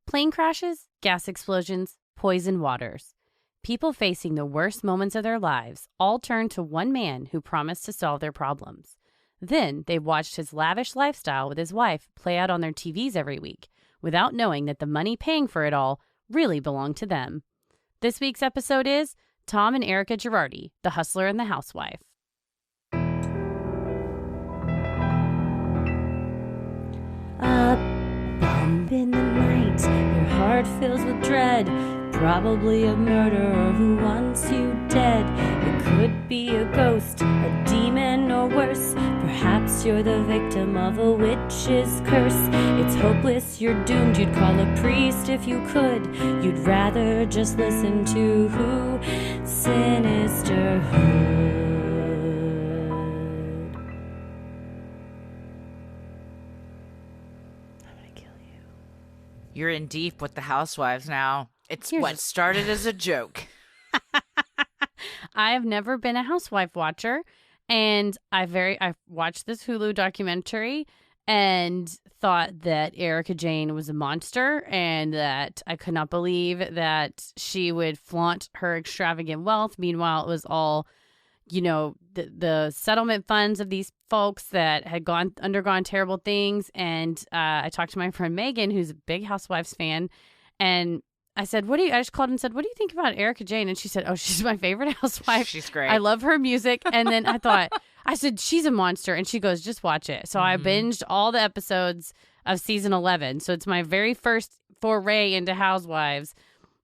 Plane crashes, gas explosions, poison waters. People facing the worst moments of their lives all turn to one man who promised to solve their problems. Then they watched his lavish lifestyle with his wife play out on their TVs every week, without knowing that the money paying for it all really belonged to them. This week's episode is Tom and Erika Girardi, the hustler and the housewife. A bump in the night, your heart fills with dread. Probably a murderer who wants you dead. It could be a ghost, a demon, or worse. Perhaps you're the victim of a witch's curse. It's hopeless, you're doomed. You'd call a priest if you could. You'd rather just listen to who? Sinisterhood. You're in deep with the Housewives now. It's Here's what started as a joke. I have never been a housewife watcher, and I watched this Hulu documentary and thought that Erika Jayne was a monster and that I could not believe that she would flaunt her extravagant wealth. Meanwhile, it was all, the settlement funds of these folks that had undergone terrible things. And I talked to my friend Megan, who's a big Housewives fan, and I said, I just called and said, what do you think about Erika Jayne? And she said, oh, she's my favorite housewife. She's great. I love her music. And then I said, she's a monster. And she goes, just watch it. So I binged all the episodes of season 11. So it's my very first foray into Housewives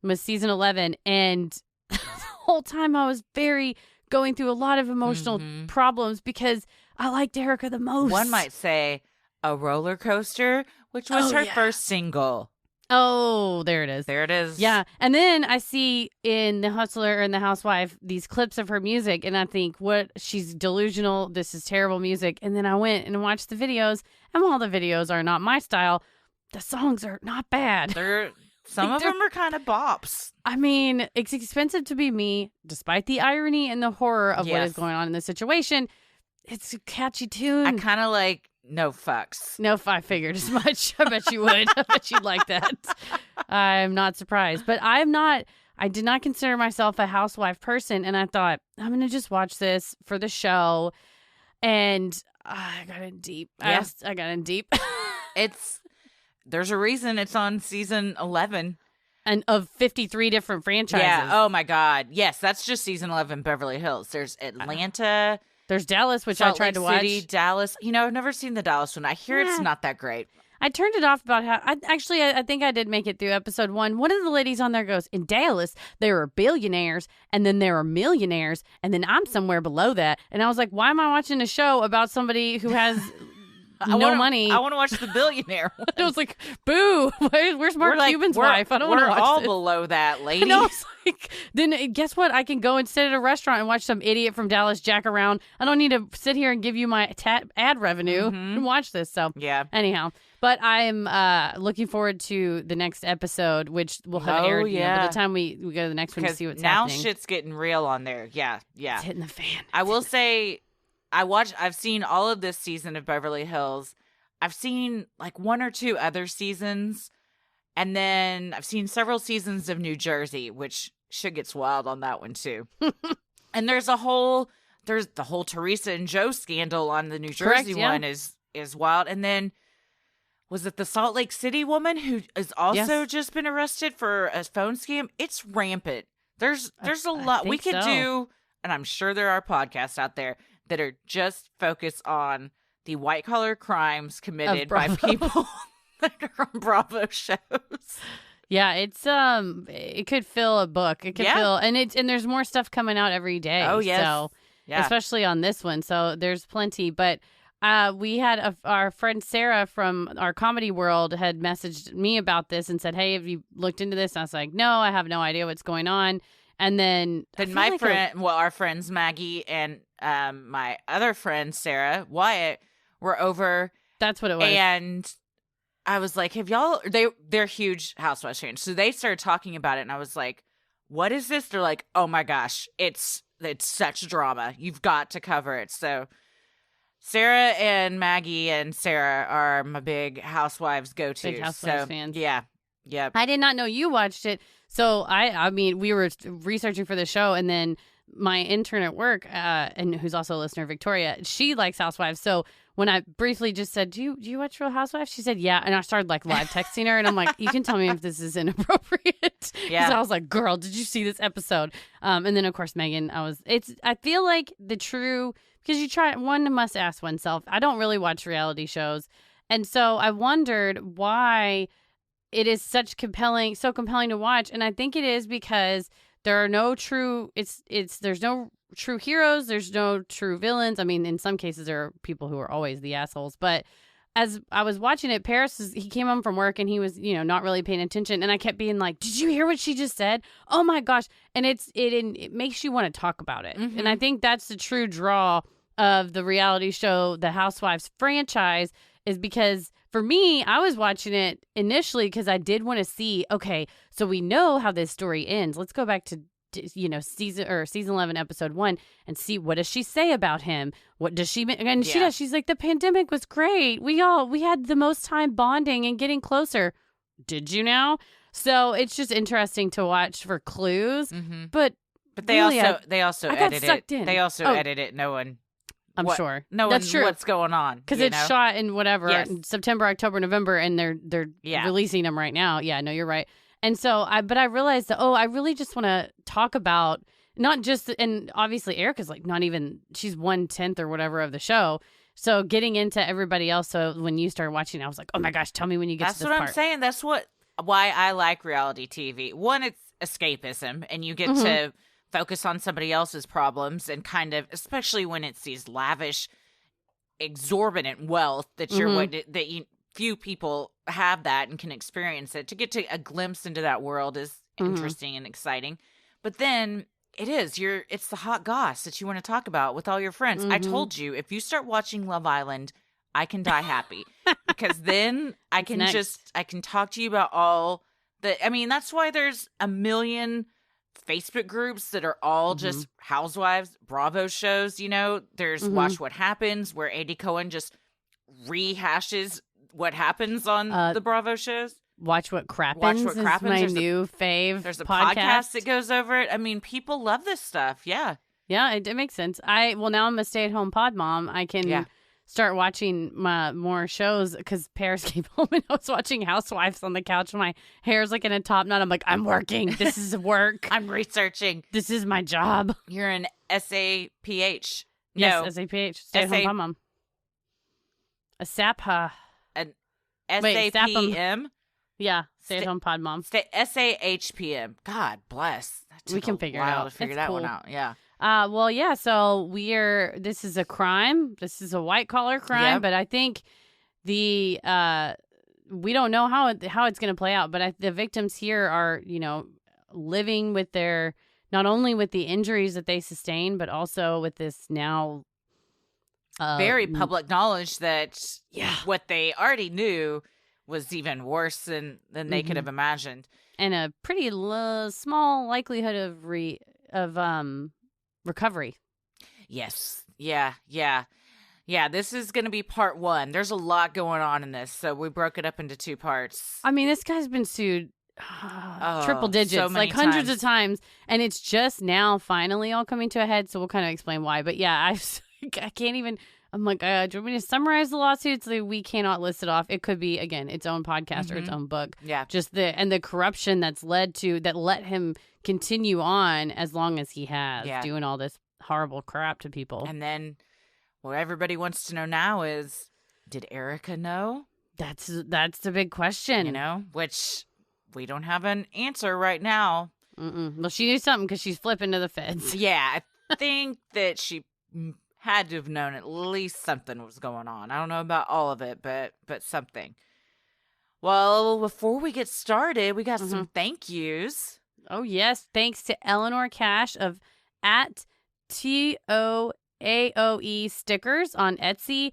was season 11. And the whole time I was going through a lot of emotional problems because I liked Erika the most. One might say a roller coaster, which was her first single. Oh, there it is. There it is. Yeah. And then I see in The Hustler and The Housewife these clips of her music, and I think, she's delusional. This is terrible music. And then I went and watched the videos, and while the videos are not my style, the songs are not bad. Some of them are kind of bops. I mean, it's expensive to be me, despite the irony and the horror of what is going on in this situation. It's a catchy tune. I kind of like No Fucks. No, I figured as much. I bet you would. I bet you'd like that. I'm not surprised. But I did not consider myself a housewife person. And I thought, I'm going to just watch this for the show. And I got in deep. Yeah. I got in deep. There's a reason it's on season 11. And of 53 different franchises. Yeah. Oh, my God. Yes, that's just season 11, Beverly Hills. There's Atlanta. There's Dallas, which Salt I tried Lake to City, watch. Dallas. I've never seen the Dallas one. I hear it's not that great. I turned it off about how I think I did make it through episode 1. One of the ladies on there goes, in Dallas, there are billionaires and then there are millionaires and then I'm somewhere below that. And I was like, why am I watching a show about somebody who has money? I want to watch the billionaire one. I was like, boo, where's Mark Cuban's wife? I don't want to watch We're all this. below that, lady. And I was like, then guess what? I can go and sit at a restaurant and watch some idiot from Dallas jack around. I don't need to sit here and give you my ad revenue and watch this. So yeah. Anyhow, but I'm looking forward to the next episode, which will have aired by the time we go to the next one to see what's happening. Now shit's getting real on there. Yeah. It's hitting the fan. I will say, I've seen all of this season of Beverly Hills. I've seen like one or two other seasons. And then I've seen several seasons of New Jersey, which shit gets wild on that one too. And there's the whole Teresa and Joe scandal on the New Jersey one is wild. And then was it the Salt Lake City woman who is also just been arrested for a phone scam? It's rampant. There's a lot we could do. And I'm sure there are podcasts out there that are just focused on the white-collar crimes committed by people that are on Bravo shows. Yeah, it's it could fill a book. It could fill, and there's more stuff coming out every day. Oh yes, so, especially on this one. So there's plenty. But we had our friend Sarah from our comedy world had messaged me about this and said, "Hey, have you looked into this?" And I was like, "No, I have no idea what's going on." And then my our friends Maggie and my other friend Sarah Wyatt were over. That's what it was. And I was like, have y'all, they're huge Housewives fans. So they started talking about it and I was like, what is this? They're like, oh my gosh, it's such drama. You've got to cover it. So Sarah and Maggie and Sarah are my big Housewives go-to. Big Housewives fans. Yeah. Yep. I did not know you watched it. So I mean, we were researching for the show, and then my intern at work, and who's also a listener, Victoria, she likes Housewives. So when I briefly just said, do you watch Real Housewives? She said, yeah. And I started like live texting her, and I'm like, you can tell me if this is inappropriate. Yeah. So I was like, girl, did you see this episode? And then of course, Megan, I feel like because one must ask oneself. I don't really watch reality shows. And so I wondered why it is so compelling to watch. And I think it is because there are no true, there's no true heroes. There's no true villains. I mean, in some cases there are people who are always the assholes, but as I was watching it, he came home from work and he was, not really paying attention. And I kept being like, did you hear what she just said? Oh my gosh. And it makes you want to talk about it. Mm-hmm. And I think that's the true draw of the reality show, the Housewives franchise, is because for me, I was watching it initially because I did want to see, okay, so we know how this story ends. Let's go back to season 11 episode 1 and see, what does she say about him? What does she, and she does, she's like, the pandemic was great, we had the most time bonding and getting closer. Did you know? So it's just interesting to watch for clues. Mm-hmm. But they really, also I edit got sucked it. in. They also edit it knowing, I'm sure, knowing that's true, what's going on, because it's shot in Yes. in September, October, November, and they're releasing them right now. Yeah, no, you're right. And so but I realized that, I really just want to talk about not just, and obviously Erica's like not even, she's 1/10 or whatever of the show. So getting into everybody else. So when you started watching, I was like, oh my gosh, tell me when you get to this part. That's what I'm saying. That's why I like reality TV. One, it's escapism, and you get to focus on somebody else's problems, and kind of, especially when it's these lavish, exorbitant wealth that few people have that and can experience it. To get to a glimpse into that world is interesting and exciting. But then it's the hot goss that you want to talk about with all your friends. I told you, if you start watching Love Island, I can die happy, because then I can talk to you about all that's why there's a million Facebook groups that are all just Housewives, Bravo shows. There's Watch What Happens, where Andy Cohen just rehashes what happens on the Bravo shows. Watch What Crappens is my new fave. There's a podcast that goes over it. I mean, people love this stuff. Yeah. Yeah, it makes sense. Now I'm a stay-at-home pod mom. I can start watching more shows, because Paris came home and I was watching Housewives on the couch. My hair's like in a top knot. I'm like, I'm working. This is work. I'm researching. This is my job. You're an SAPH. Yes, SAPH. Stay-at-home pod mom. A SAPHA. An Wait, SAPM? Yeah, stay-at-home pod mom. SAHPM. God bless. We can figure it out. To figure it's that cool. one out. Yeah. So this is a crime. This is a white-collar crime, but I think we don't know how it's going to play out, but the victims here are, living with not only with the injuries that they sustain, but also with this now very public knowledge that what they already knew was even worse than they could have imagined, and a pretty small likelihood of recovery. Yes. Yeah. This is going to be part 1. There's a lot going on in this, so we broke it up into 2 parts. I mean, this guy's been sued triple digits, so many like hundreds of times, and it's just now finally all coming to a head. So we'll kind of explain why. But yeah, I can't even. I'm like, do you want me to summarize the lawsuits? Like, we cannot list it off. It could be, again, its own podcast or its own book. Yeah. Just the corruption that let him continue on as long as he has, doing all this horrible crap to people. And then what everybody wants to know now is, did Erika know? That's the big question. Which we don't have an answer right now. Well, she knew something because she's flipping to the feds. Yeah, I think that she had to have known at least something was going on. I don't know about all of it, but something. Well, before we get started, we got some thank yous. Oh, yes. Thanks to Eleanor Cash of @TOAOE stickers on Etsy.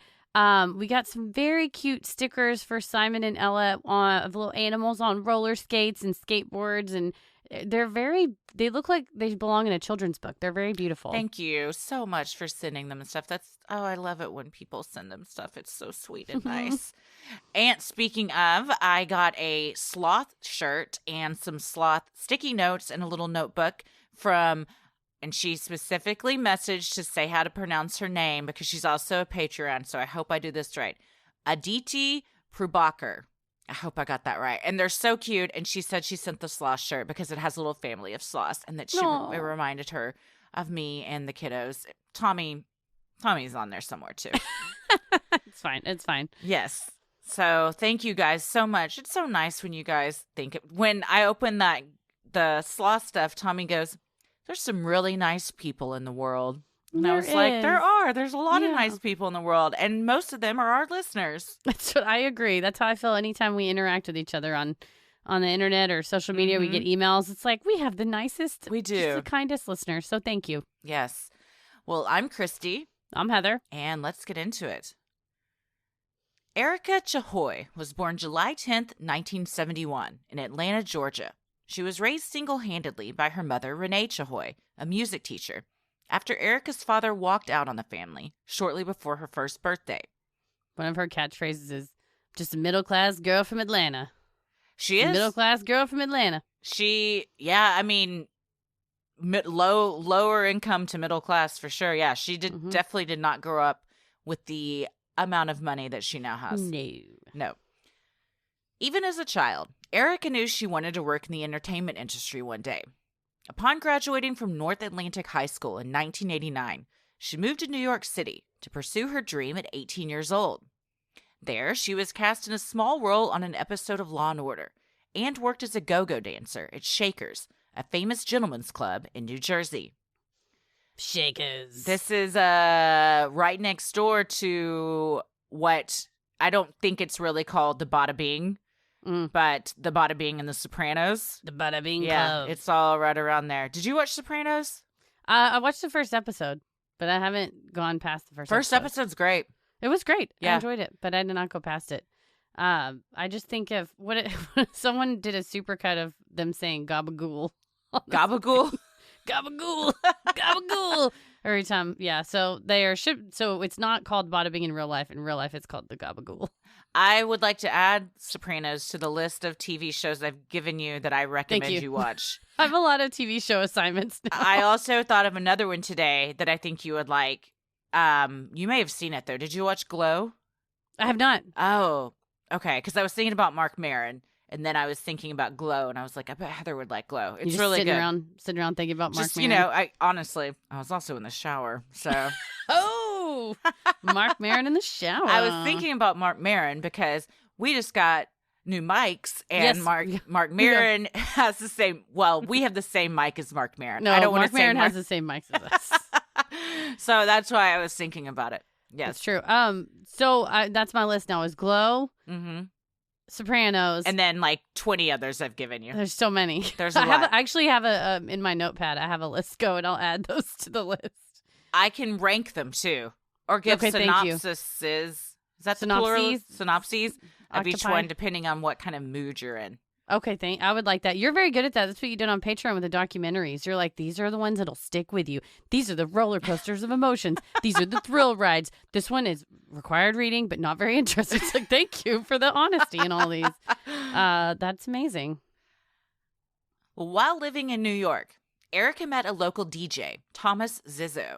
We got some very cute stickers for Simon and Ella of little animals on roller skates and skateboards, and they look like they belong in a children's book. They're very beautiful. Thank you so much for sending them and stuff. I love it when people send them stuff. It's so sweet and nice. And speaking of, I got a sloth shirt and some sloth sticky notes and a little notebook and she specifically messaged to say how to pronounce her name because she's also a Patreon, so I hope I do this right. Aditi Prabhakar. I hope I got that right. And they're so cute. And she said she sent the sloth shirt because it has a little family of sloths and that it reminded her of me and the kiddos. Tommy's on there somewhere too. It's fine. It's fine. Yes. So thank you guys so much. It's so nice when you guys think it. When I open the sloth stuff, Tommy goes, "There's some really nice people in the world." And I was like, there's a lot of nice people in the world, and most of them are our listeners. That's what I agree. That's how I feel anytime we interact with each other on the internet or social media. We get emails. It's like, we have the nicest, we do, the kindest listeners. So thank you. Yes. Well, I'm Christy. I'm Heather. And let's get into it. Erika Jayne was born July 10th, 1971 in Atlanta, Georgia. She was raised single-handedly by her mother, Renee Jayne, a music teacher, after Erika's father walked out on the family shortly before her first birthday. One of her catchphrases is, "Just a middle-class girl from Atlanta." She is? Middle-class girl from Atlanta. Lower income to middle class for sure. Yeah, she definitely did not grow up with the amount of money that she now has. No. Even as a child, Erika knew she wanted to work in the entertainment industry one day. Upon graduating from North Atlantic High School in 1989, she moved to New York City to pursue her dream at 18 years old. There, she was cast in a small role on an episode of Law & Order and worked as a go-go dancer at Shakers, a famous gentleman's club in New Jersey. Shakers. This is right next door to what I don't think it's really called the Bada Bing, but the Bada Bing and the Sopranos. The Bada Bing Yeah, Club. it's all right around there. Did you watch Sopranos? I watched the first episode, but I haven't gone past the first episode. Episode's great. It was great. Yeah. I enjoyed it, but I did not go past it. I just think of someone did a supercut of them saying gabagool. Gabagool? Gabagool. Gabagool. Every time. Yeah. So they are shipped. So it's not called Bada Bing in real life. In real life, it's called the gabagool. I would like to add Sopranos to the list of TV shows I've given you that I recommend you watch. I have a lot of TV show assignments now. I also thought of another one today that I think you would like. You may have seen it, though. Did you watch Glow? I have not. Oh, okay. Because I was thinking about Mark Maron, and then I was thinking about Glow, and I was like, I bet Heather would like Glow. It's really sitting good. Sitting around thinking about Mark Maron. I honestly, I was also in the shower, so. Oh, Mark Maron in the shower. I was thinking about Mark Maron because we just got new mics, and Yes. Mark Maron has the same. Well, we have the same mic as Mark Maron. No, I don't want Mark to say Maron has the same mics as us. So that's why I was thinking about it. Yes, that's true. So that's my list now: is Glow, Sopranos, and then like 20 others I've given you. There's so many. There's a lot. I actually have a in my notepad. I have a list going. I'll add those to the list. I can rank them too, or give synopsises. Is that the plural? Synopses of each one, depending on what kind of mood you're in. Okay, I would like that. You're very good at that. That's what you did on Patreon with the documentaries. You're like, these are the ones that'll stick with you. These are the roller coasters of emotions. These are the thrill rides. This one is required reading, but not very interesting. It's like, thank you for the honesty in all these. That's amazing. While living in New York, Erika met a local DJ, Thomas Zizzo.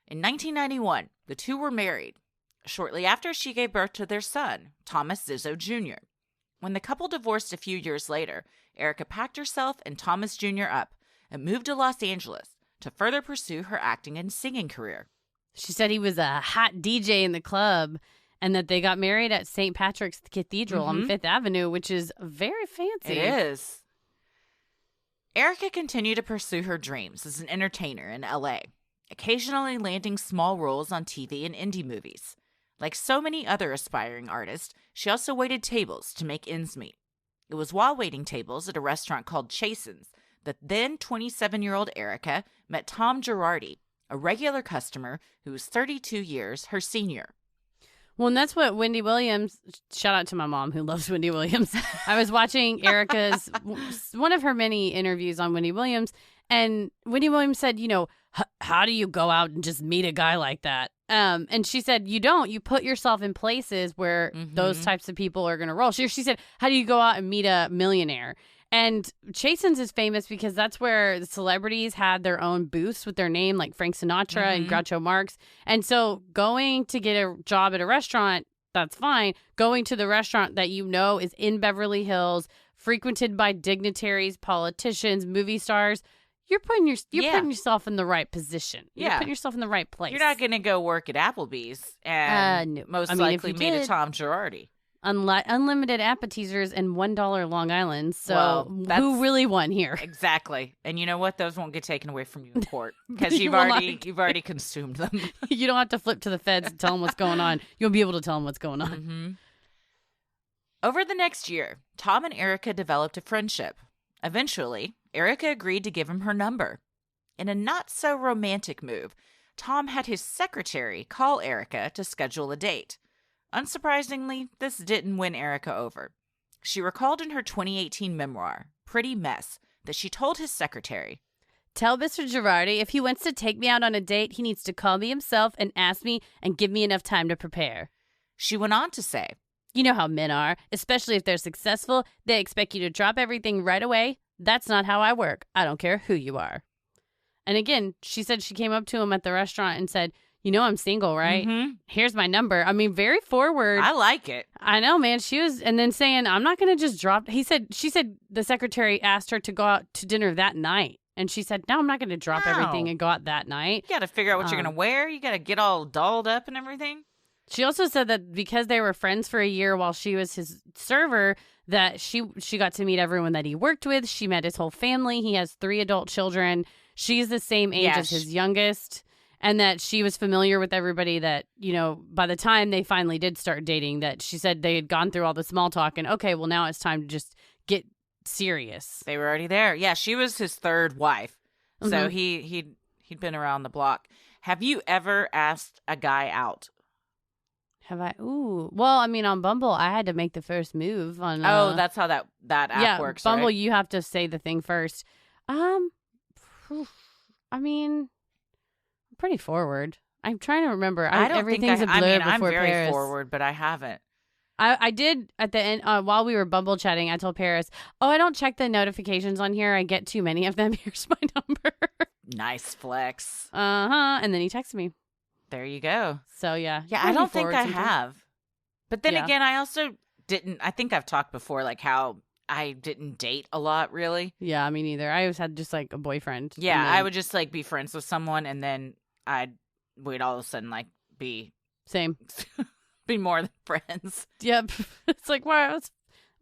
In 1991, the two were married. Shortly after, she gave birth to their son, Thomas Zizzo Jr. When the couple divorced a few years later, Erika packed herself and Thomas Jr. up and moved to Los Angeles to further pursue her acting and singing career. She said he was a hot DJ in the club and that they got married at St. Patrick's Cathedral on Fifth Avenue, which is very fancy. It is. Erika continued to pursue her dreams as an entertainer in LA, occasionally landing small roles on TV and indie movies. Like so many other aspiring artists, she also waited tables to make ends meet. It was while waiting tables at a restaurant called Chasen's that then 27-year-old Erika met Tom Girardi, a regular customer who was 32 years her senior. Well, and that's what Wendy Williams, shout out to my mom who loves Wendy Williams. I was watching Erica's, one of her many interviews on Wendy Williams, and Wendy Williams said, how do you go out and just meet a guy like that? And she said, you don't. You put yourself in places where those types of people are going to roll. She said, how do you go out and meet a millionaire? And Chasen's is famous because that's where the celebrities had their own booths with their name, like Frank Sinatra and Groucho Marx. And so going to get a job at a restaurant, that's fine. Going to the restaurant that is in Beverly Hills, frequented by dignitaries, politicians, movie stars, you're putting yourself in the right position. You're putting yourself in the right place. You're not going to go work at Applebee's and no. most likely meet a Tom Girardi. Unlimited appetizers and $1 Long Island. So who really won here? Exactly. And you know what? Those won't get taken away from you in court because you've already consumed them. You don't have to flip to the feds and tell them what's going on. You'll be able to tell them what's going on. Mm-hmm. Over the next year, Tom and Erika developed a friendship. Eventually, Erika agreed to give him her number. In a not-so-romantic move, Tom had his secretary call Erika to schedule a date. Unsurprisingly, this didn't win Erika over. She recalled in her 2018 memoir, Pretty Mess, that she told his secretary, "Tell Mr. Girardi if he wants to take me out on a date, he needs to call me himself and ask me and give me enough time to prepare." She went on to say, "You know how men are, especially if they're successful. They expect you to drop everything right away. That's not how I work. I don't care who you are." And again, she said she came up to him at the restaurant and said, "I'm single, right? Mm-hmm. Here's my number." I mean, very forward. I like it. I know, man. She was, and then saying, "I'm not going to just drop." She said the secretary asked her to go out to dinner that night. And she said, "No, I'm not going to drop everything and go out that night." You got to figure out what you're going to wear. You got to get all dolled up and everything. She also said that because they were friends for a year while she was his server, that she got to meet everyone that he worked with. She met his whole family. He has 3 adult children. She's the same age as his youngest. And that she was familiar with everybody that, by the time they finally did start dating, that she said they had gone through all the small talk and, okay, well, now it's time to just get serious. They were already there. Yeah, she was his 3rd wife. Mm-hmm. So he'd been around the block. Have you ever asked a guy out? Have I? Ooh. Well, I mean, on Bumble, I had to make the first move on. That's how that app works. Bumble, right? You have to say the thing first. I mean, pretty forward. I'm trying to remember. Everything's a blur before I'm very Paris. forward, but I haven't. I did at the end while we were Bumble chatting. I told Paris, I don't check the notifications on here. I get too many of them. Here's my number. Nice flex. And then he texted me. There you go. So yeah. Yeah, I don't think I have. But then again, I also didn't. I think I've talked before, like how I didn't date a lot, really. Yeah, me neither. I always had just like a boyfriend. Yeah, I would just like be friends with someone, and then we'd all of a sudden like be same, be more than friends. Yep. It's like why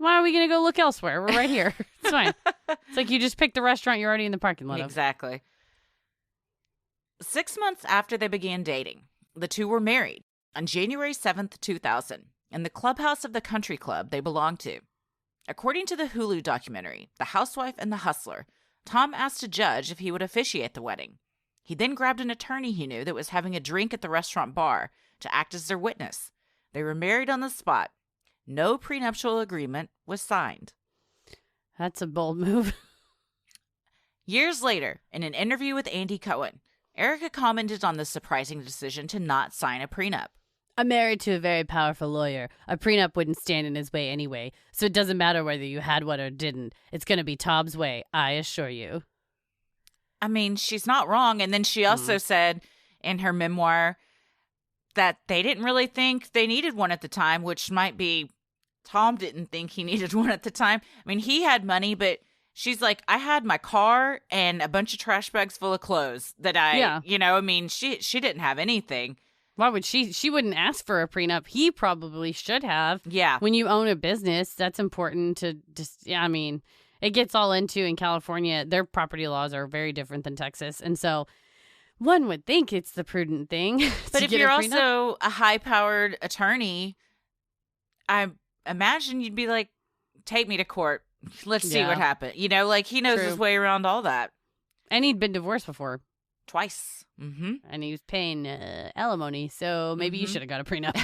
are we gonna go look elsewhere? We're right here. It's fine. It's like you just picked the restaurant you're already in the parking lot of. Exactly. 6 months after they began dating, the two were married on January 7th, 2000, in the clubhouse of the country club they belonged to. According to the Hulu documentary, The Housewife and the Hustler, Tom asked a judge if he would officiate the wedding. He then grabbed an attorney he knew that was having a drink at the restaurant bar to act as their witness. They were married on the spot. No prenuptial agreement was signed. That's a bold move. Years later, in an interview with Andy Cohen, Erika commented on the surprising decision to not sign a prenup. "I'm married to a very powerful lawyer. A prenup wouldn't stand in his way anyway, so it doesn't matter whether you had one or didn't. It's going to be Tom's way, I assure you." I mean, she's not wrong. And then she also said in her memoir that they didn't really think they needed one at the time, which might be Tom didn't think he needed one at the time. I mean, he had money, but she's like, I had my car and a bunch of trash bags full of clothes that I mean, she didn't have anything. Why would she wouldn't ask for a prenup. He probably should have. Yeah. When you own a business, that's important to just, I mean, it gets all into in California. Their property laws are very different than Texas. And so one would think it's the prudent thing. But if you're also a high-powered attorney, I imagine you'd be like, take me to court. Let's see what happened. Like he knows his way around all that. And he'd been divorced before. Twice. Mm-hmm. And he was paying alimony, so maybe you should have got a prenup.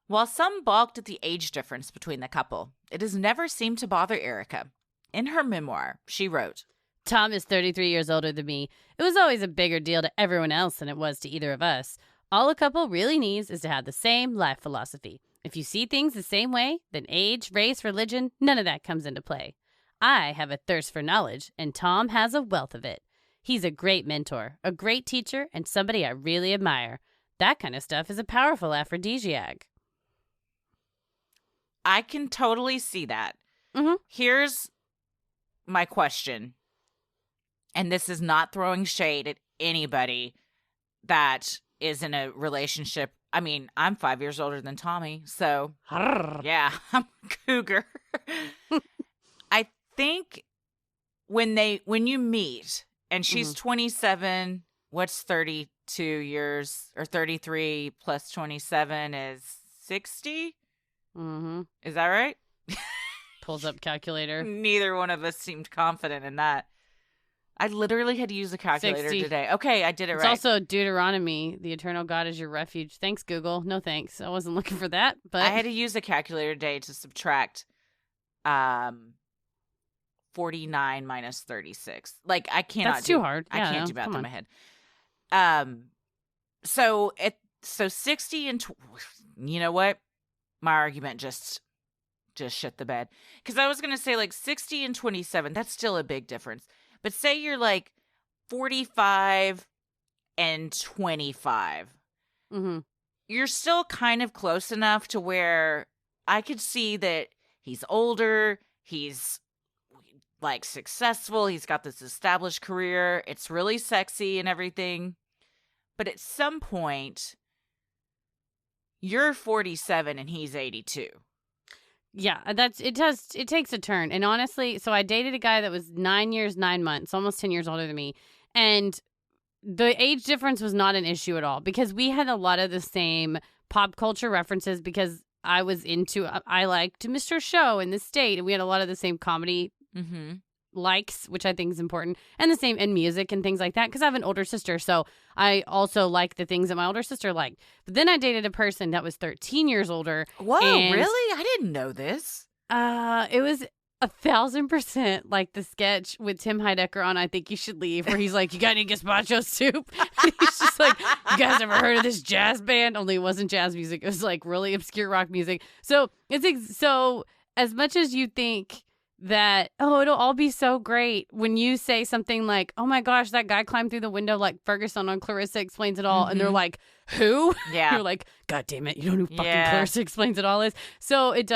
While some balked at the age difference between the couple, it has never seemed to bother Erika. In her memoir, she wrote, Tom is 33 years older than me. It was always a bigger deal to everyone else than it was to either of us. All a couple really needs is to have the same life philosophy. If you see things the same way, then age, race, religion, none of that comes into play. I have a thirst for knowledge, and Tom has a wealth of it. He's a great mentor, a great teacher, and somebody I really admire. That kind of stuff is a powerful aphrodisiac. I can totally see that. Mm-hmm. Here's my question. And this is not throwing shade at anybody that is in a relationship. I mean, I'm 5 years older than Tommy, so yeah, I'm a cougar. I think when you meet and she's 27, what's 32 years or 33 plus 27 is 60? Mm-hmm. Is that right? Pulls up calculator. Neither one of us seemed confident in that. I literally had to use a calculator 60. today. Okay, I did it It's right. also Deuteronomy, the eternal God is your refuge. Thanks, Google. No thanks. I wasn't looking for that, but I had to use a calculator today to subtract 49 minus 36. Like, I cannot that's too hard. I Yeah, can't no, do math come in on. my head. So 60 and you know what? My argument just shit the bed. Because I was going to say, like, 60 and 27, that's still a big difference. But say you're, like, 45 and 25. Mm-hmm. You're still kind of close enough to where I could see that he's older, he's, like, successful, he's got this established career, it's really sexy and everything. But at some point, you're 47 and he's 82. Yeah, it takes a turn. And honestly, so I dated a guy that was 9 years, 9 months, almost 10 years older than me. And the age difference was not an issue at all because we had a lot of the same pop culture references because I liked Mr. Show in the state, and we had a lot of the same comedy likes, which I think is important, and the same in music and things like that because I have an older sister, so I also like the things that my older sister liked. But then I dated a person that was 13 years older. Whoa, and, really? I didn't know this. It was 1,000% like the sketch with Tim Heidecker on I Think You Should Leave, where he's like, you got any gazpacho soup? He's just like, you guys ever heard of this jazz band? Only it wasn't jazz music. It was like really obscure rock music. So so as much as you think that, oh, it'll all be so great when you say something like, oh my gosh, that guy climbed through the window like Ferguson on Clarissa Explains It All. And they're like, who? Yeah. You're like, God damn it. You don't know who fucking Clarissa Explains It All is. So it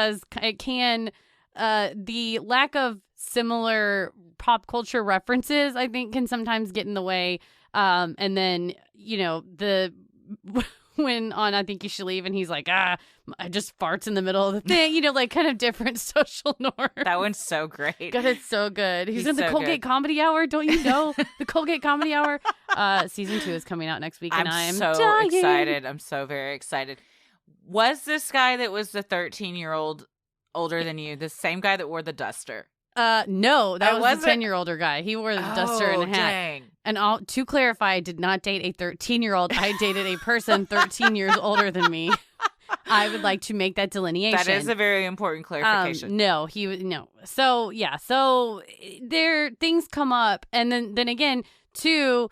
can, the lack of similar pop culture references, I think, can sometimes get in the way. And then, when on I Think You Should Leave and he's like, I just farts in the middle of the thing, like kind of different social norms. That one's so great. God, it's so good. He's in the so Colgate good. Comedy Hour. Don't you know? The Colgate Comedy Hour. Season 2 is coming out next week, and I'm so dying. excited. I'm so very excited. Was this guy that was the 13-year-old older than you the same guy that wore the duster? No, that was wasn't? the 10-year-older guy. He wore the duster and a hat. Dang. And to clarify, I did not date a 13-year-old. I dated a person 13 years older than me. I would like to make that delineation. That is a very important clarification. No. So yeah, so things come up, and then again, too,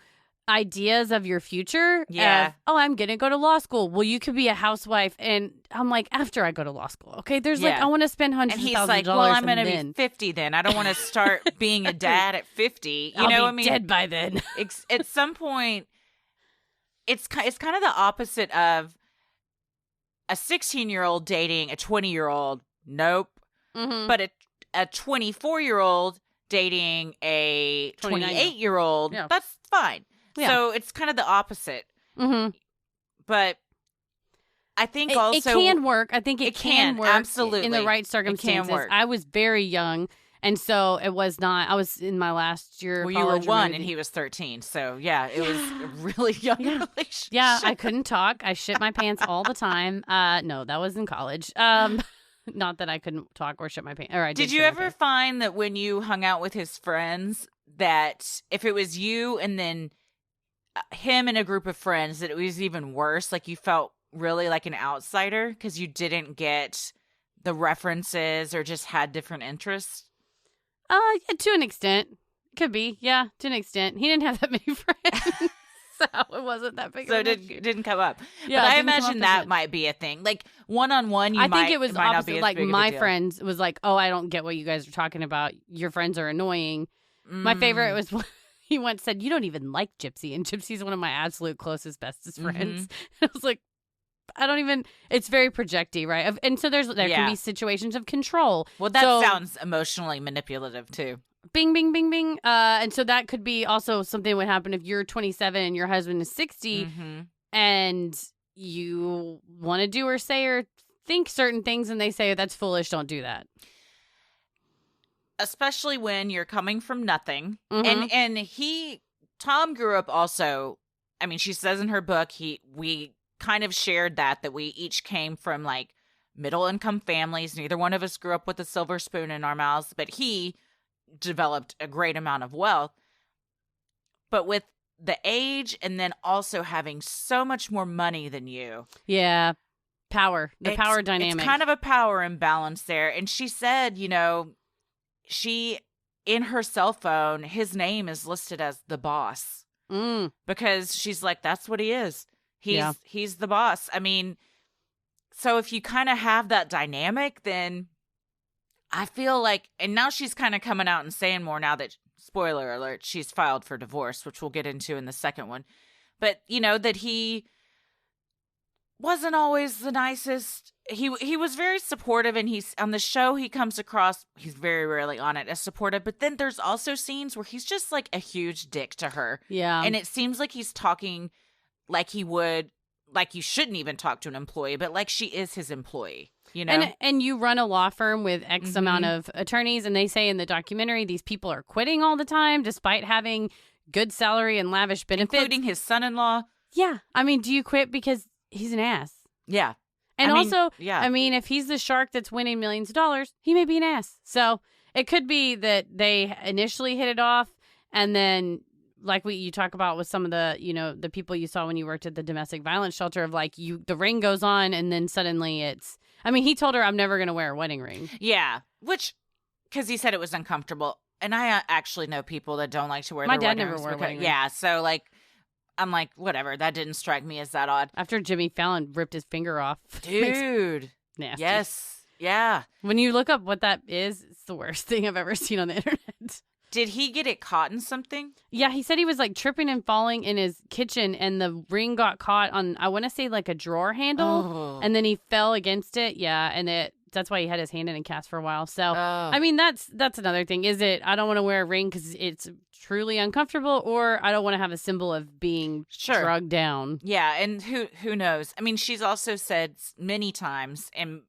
ideas of your future. Yeah. I'm gonna go to law school. Well, you could be a housewife, and I'm like, after I go to law school, okay. There's I want to spend hundreds and of thousands of well, dollars. I'm gonna be 50 then. I don't want to start being a dad at 50. I'll be dead by then. At some point, it's kind of the opposite of a 16-year-old dating a 20-year-old. Nope. Mm-hmm. But a 24-year-old dating a 28-year-old. Yeah. That's fine. Yeah. So it's kind of the opposite. Mm-hmm. But I think it can work. I think it can work absolutely in the right circumstances. It can work. I was very young, and so it was not. I was in my last year of Well, you were college. 1 and he was 13. So yeah, it was a really young relationship. Yeah, I couldn't talk. I shit my pants all the time. No, that was in college. Not that I couldn't talk or shit my pants. Or I did. Did you ever find that when you hung out with his friends that if it was you and then him and a group of friends, that it was even worse. Like you felt really like an outsider because you didn't get the references or just had different interests. Yeah, to an extent. Could be, yeah, to an extent. He didn't have that many friends. So it wasn't that big. So of it didn't come up. Yeah, but I imagine that might be a thing. Like one-on-one, I think it was might not opposite. be as Like big of a my deal. friends was like, "Oh, I don't get what you guys are talking about. Your friends are annoying." My favorite was he once said, "You don't even like Gypsy," and Gypsy's one of my absolute closest, bestest friends. I was like, I don't even. It's very projecty, right? And so there can be situations of control. Well, that sounds emotionally manipulative too. Bing, bing, bing, bing. And so that could be also something that would happen if you're 27 and your husband is 60 and you want to do or say or think certain things and they say, that's foolish, don't do that. Especially when you're coming from nothing. And Tom grew up also, I mean, she says in her book, we kind of shared that we each came from like middle income families. Neither one of us grew up with a silver spoon in our mouths, but he developed a great amount of wealth. But with the age and then also having so much more money than you. Yeah. Power. Power dynamic. It's kind of a power imbalance there. And she said, she, in her cell phone, his name is listed as the boss. Because she's like, that's what he is. He's the boss. I mean, so if you kind of have that dynamic, then I feel like, and now she's kind of coming out and saying more now that, spoiler alert, she's filed for divorce, which we'll get into in the second one. But, that he wasn't always the nicest. He was very supportive, and he's on the show, he comes across, he's very rarely on it, as supportive. But then there's also scenes where he's just like a huge dick to her. Yeah. And it seems like he's talking like he would, like you shouldn't even talk to an employee, but like she is his employee. And you run a law firm with X amount of attorneys, and they say in the documentary these people are quitting all the time despite having good salary and lavish benefits. Including his son-in-law. Yeah. I mean, do you quit because he's an ass? Yeah. And I mean, if he's the shark that's winning millions of dollars, he may be an ass. So it could be that they initially hit it off, and then like you talk about with some of the, the people you saw when you worked at the domestic violence shelter of like the ring goes on and then suddenly it's, I mean, he told her, I'm never going to wear a wedding ring. Yeah. Because he said it was uncomfortable. And I actually know people that don't like to wear their wedding rings. My dad never wore a wedding ring. Yeah. So like, I'm like, whatever. That didn't strike me as that odd. After Jimmy Fallon ripped his finger off. Dude. Nasty. Yes. Yeah. When you look up what that is, it's the worst thing I've ever seen on the internet. Did he get it caught in something? Yeah, he said he was like tripping and falling in his kitchen and the ring got caught on, I want to say like a drawer handle. And then he fell against it. Yeah. And that's why he had his hand in a cast for a while. So, I mean, that's another thing. Is it, I don't want to wear a ring because it's truly uncomfortable, or I don't want to have a symbol of being drugged down. Yeah. And who knows? I mean, she's also said many times and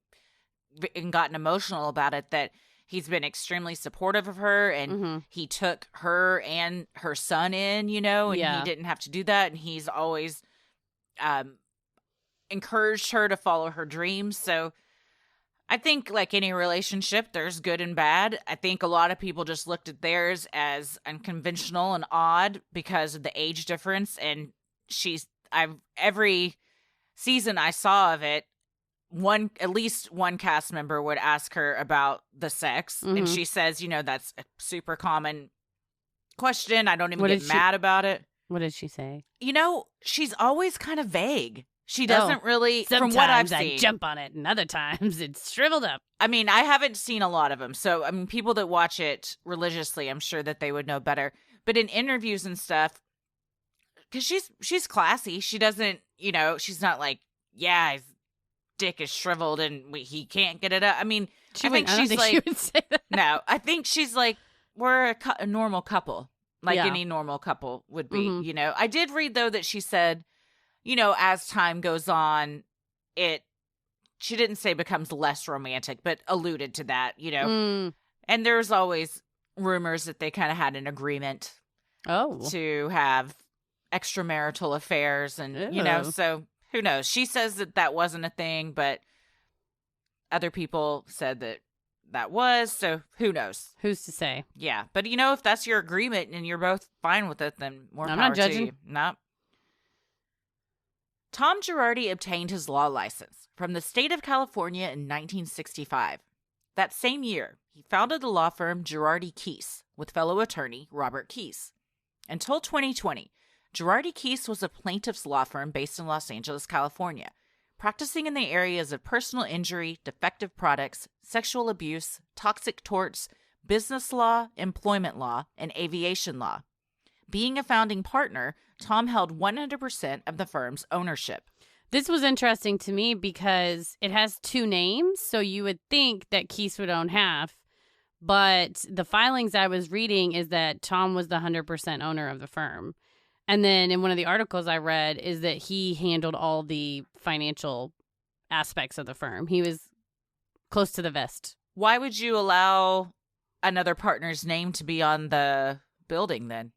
gotten emotional about it that he's been extremely supportive of her, and he took her and her son in, and he didn't have to do that. And he's always encouraged her to follow her dreams. So I think like any relationship, there's good and bad. I think a lot of people just looked at theirs as unconventional and odd because of the age difference. And every season I saw of it, at least one cast member would ask her about the sex, and she says, that's a super common question. I don't even get mad about it. What did she say? She's always kind of vague. She doesn't really, sometimes from what I've seen. I jump on it, and other times it's shriveled up. I mean, I haven't seen a lot of them, so I mean, people that watch it religiously, I'm sure that they would know better. But in interviews and stuff, because she's classy, she doesn't, she's not like, yeah, his dick is shriveled and he can't get it up. I mean, I think she's like, she would say that. No, I think she's like, we're a normal couple, like any normal couple would be. I did read though that she said, as time goes on, she didn't say becomes less romantic, but alluded to that, and there's always rumors that they kind of had an agreement to have extramarital affairs, and so who knows? She says that wasn't a thing, but other people said that was. So who knows? Who's to say? Yeah. But, you know, if that's your agreement and you're both fine with it, then more I'm power not judging. to you. No. Tom Girardi obtained his law license from the state of California in 1965. That same year, he founded the law firm Girardi Keese with fellow attorney Robert Keese. Until 2020, Girardi Keese was a plaintiff's law firm based in Los Angeles, California, practicing in the areas of personal injury, defective products, sexual abuse, toxic torts, business law, employment law, and aviation law. Being a founding partner, Tom held 100% of the firm's ownership. This was interesting to me because it has two names, so you would think that Keese would own half, but the filings I was reading is that Tom was the 100% owner of the firm. And then in one of the articles I read is that he handled all the financial aspects of the firm. He was close to the vest. Why would you allow another partner's name to be on the building then?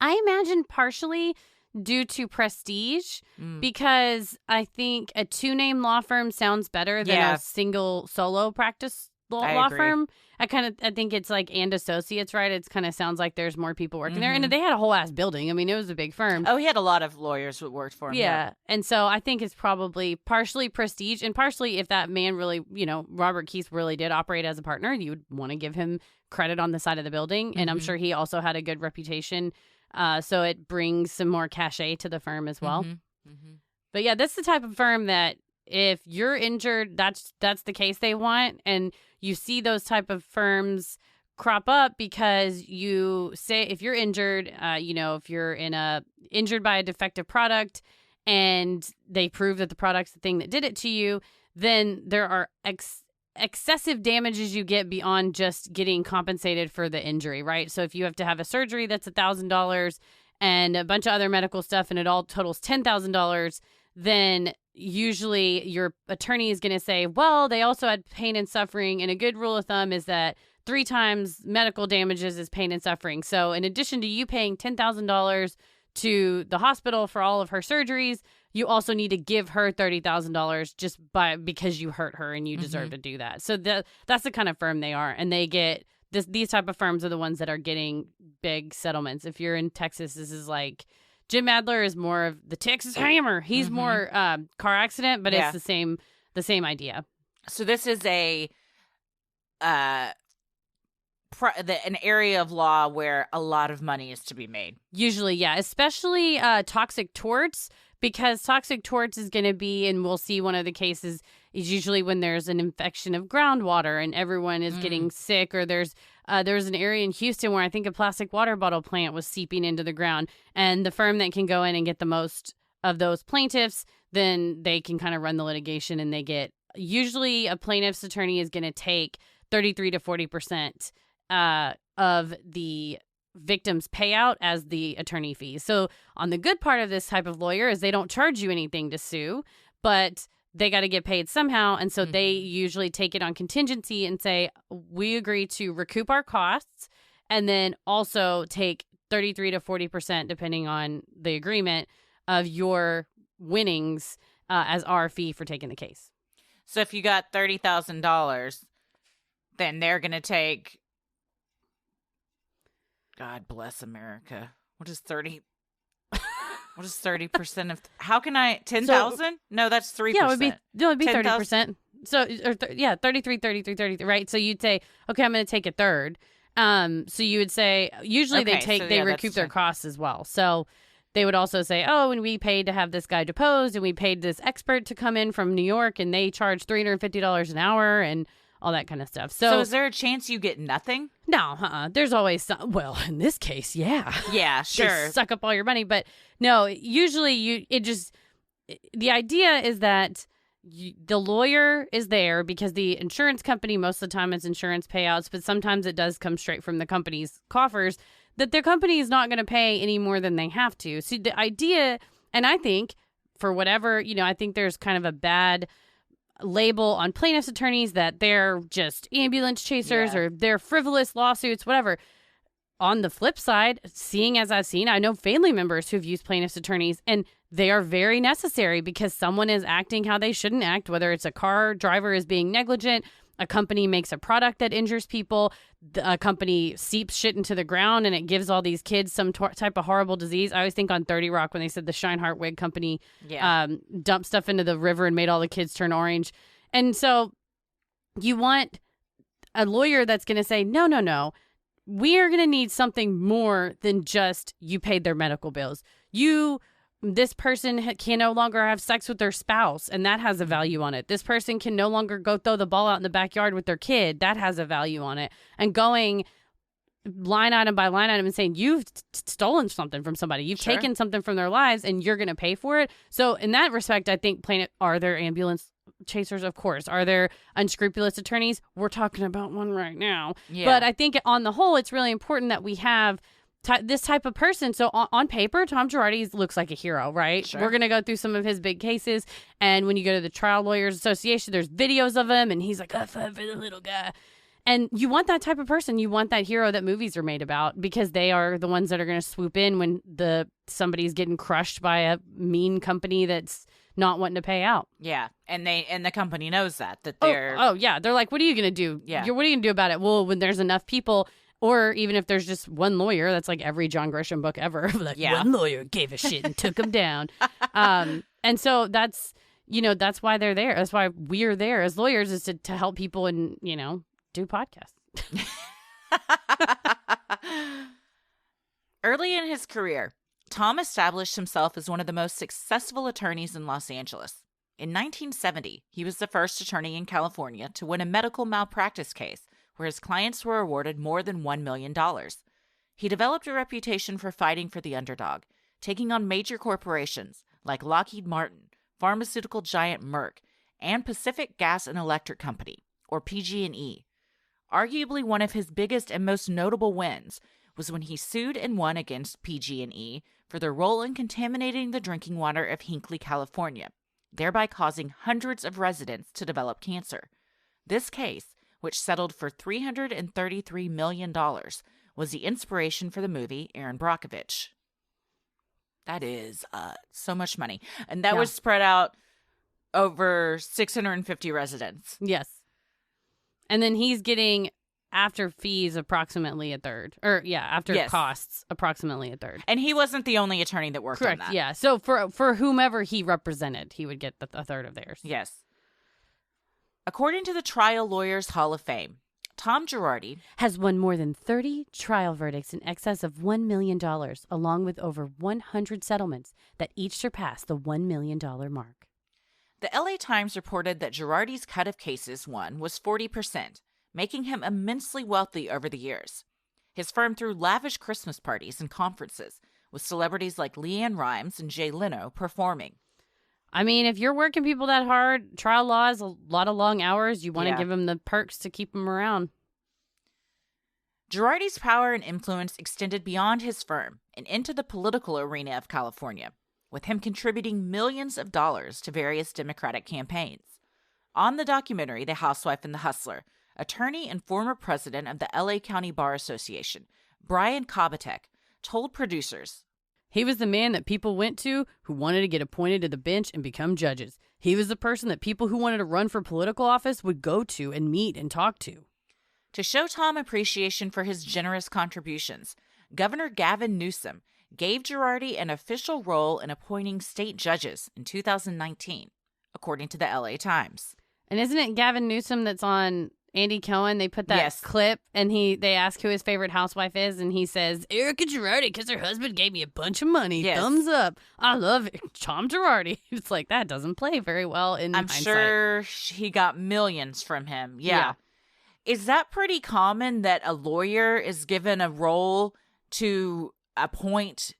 I imagine partially due to prestige, because I think a two-name law firm sounds better than a single solo practice law firm. I think it's like and associates, right? It's kind of sounds like there's more people working there, and they had a whole ass building. I mean, it was a big firm. Oh, he had a lot of lawyers who worked for him. Yeah, and so I think it's probably partially prestige, and partially if that man really, Robert Keese really did operate as a partner, you would want to give him credit on the side of the building, and I'm sure he also had a good reputation. So it brings some more cachet to the firm as well. But yeah, that's the type of firm that if you're injured, that's the case they want. And you see those type of firms crop up because you say if you're injured, if you're injured by a defective product and they prove that the product's the thing that did it to you, then there are excessive damages you get beyond just getting compensated for the injury, right? So if you have to have a surgery that's $1,000 and a bunch of other medical stuff and it all totals $10,000, then usually your attorney is going to say, well, they also had pain and suffering. And a good rule of thumb is that 3 times medical damages is pain and suffering. So in addition to you paying $10,000 to the hospital for all of her surgeries, you also need to give her $30,000 just because you hurt her and you deserve to do that. So that's the kind of firm they are. And they get these type of firms are the ones that are getting big settlements. If you're in Texas, this is like Jim Adler is more of the Texas Hammer. He's more car accident, but it's the same idea. So this is an area of law where a lot of money is to be made. Usually, yeah, especially toxic torts. Because toxic torts is going to be, and we'll see one of the cases, is usually when there's an infection of groundwater and everyone is getting sick, or there's an area in Houston where I think a plastic water bottle plant was seeping into the ground. And the firm that can go in and get the most of those plaintiffs, then they can kind of run the litigation and they get, usually a plaintiff's attorney is going to take 33 to 40% of the victim's payout as the attorney fees. So on the good part of this type of lawyer is they don't charge you anything to sue, but they got to get paid somehow. And so they usually take it on contingency and say, we agree to recoup our costs and then also take 33 to 40%, depending on the agreement, of your winnings as our fee for taking the case. So if you got $30,000, then they're going to take, God bless America. What is 30? What is 30% of? How can I 10,000? No, that's 3%. Yeah, it would be 30%. So 33, right? So you'd say, okay, I'm going to take a third. So you would say, usually they recoup their costs as well. So they would also say, oh, and we paid to have this guy deposed, and we paid this expert to come in from New York, and they charge $350 an hour, and all that kind of stuff. So is there a chance you get nothing? No, there's always some. Well, in this case, yeah. Yeah, sure. They suck up all your money. But no, usually the idea is that the lawyer is there because the insurance company, most of the time it's insurance payouts, but sometimes it does come straight from the company's coffers, that their company is not going to pay any more than they have to. So the idea, and I think for whatever, I think there's kind of a bad label on plaintiff's attorneys that they're just ambulance chasers or they're frivolous lawsuits, whatever. On the flip side, seeing as I've seen, I know family members who've used plaintiff's attorneys, and they are very necessary because someone is acting how they shouldn't act, whether it's a car driver is being negligent, a company makes a product that injures people, a company seeps shit into the ground and it gives all these kids some type of horrible disease. I always think on 30 Rock when they said the Scheinhart wig company dumped stuff into the river and made all the kids turn orange. And so you want a lawyer that's going to say, no. We are going to need something more than just you paid their medical bills. This person can no longer have sex with their spouse, and that has a value on it. This person can no longer go throw the ball out in the backyard with their kid. That has a value on it. And going line item by line item and saying, you've stolen something from somebody. You've taken something from their lives, and you're going to pay for it. So in that respect, I think are there ambulance chasers? Of course. Are there unscrupulous attorneys? We're talking about one right now. Yeah. But I think on the whole, it's really important that we have this type of person. So on paper, Tom Girardi looks like a hero, right? Sure. We're going to go through some of his big cases. And when you go to the Trial Lawyers Association, there's videos of him and he's like, I fought for the little guy. And you want that type of person. You want that hero that movies are made about because they are the ones that are going to swoop in when somebody's getting crushed by a mean company that's not wanting to pay out. Yeah. And the company knows that they're... Oh, yeah. They're like, what are you going to do? Yeah. What are you going to do about it? Well, when there's enough people... Or even if there's just one lawyer, that's like every John Grisham book ever. Like one lawyer gave a shit and took him down. And so that's why they're there. That's why we're there as lawyers is to help people and, do podcasts. Early in his career, Tom established himself as one of the most successful attorneys in Los Angeles. In 1970, he was the first attorney in California to win a medical malpractice case where his clients were awarded more than $1 million. He developed a reputation for fighting for the underdog, taking on major corporations like Lockheed Martin, pharmaceutical giant Merck, and Pacific Gas and Electric Company, or PG&E. Arguably one of his biggest and most notable wins was when he sued and won against PG&E for their role in contaminating the drinking water of Hinckley, California, thereby causing hundreds of residents to develop cancer. This case, which settled for $333 million, was the inspiration for the movie Erin Brockovich. That is so much money. And that was spread out over 650 residents. Yes. And then he's getting, after fees, approximately a third. Or, after costs, approximately a third. And he wasn't the only attorney that worked on that. Yeah. So for whomever he represented, he would get a third of theirs. Yes. According to the Trial Lawyers Hall of Fame, Tom Girardi has won more than 30 trial verdicts in excess of $1 million, along with over 100 settlements that each surpass the $1 million mark. The LA Times reported that Girardi's cut of cases won was 40%, making him immensely wealthy over the years. His firm threw lavish Christmas parties and conferences, with celebrities like LeAnn Rimes and Jay Leno performing. I mean, if you're working people that hard, trial law is a lot of long hours. You want to give them the perks to keep them around. Girardi's power and influence extended beyond his firm and into the political arena of California, with him contributing millions of dollars to various Democratic campaigns. On the documentary The Housewife and the Hustler, attorney and former president of the LA County Bar Association, Brian Kobatek, told producers, he was the man that people went to who wanted to get appointed to the bench and become judges. He was the person that people who wanted to run for political office would go to and meet and talk to. To show Tom appreciation for his generous contributions, Governor Gavin Newsom gave Girardi an official role in appointing state judges in 2019, according to the LA Times. And isn't it Gavin Newsom that's on Andy Cohen? They put that clip and they ask who his favorite housewife is, and he says, Erika Girardi, because her husband gave me a bunch of money. Yes. Thumbs up. I love it. Tom Girardi. It's like, that doesn't play very well in hindsight. I'm sure he got millions from him. Yeah. Is that pretty common that a lawyer is given a role to appoint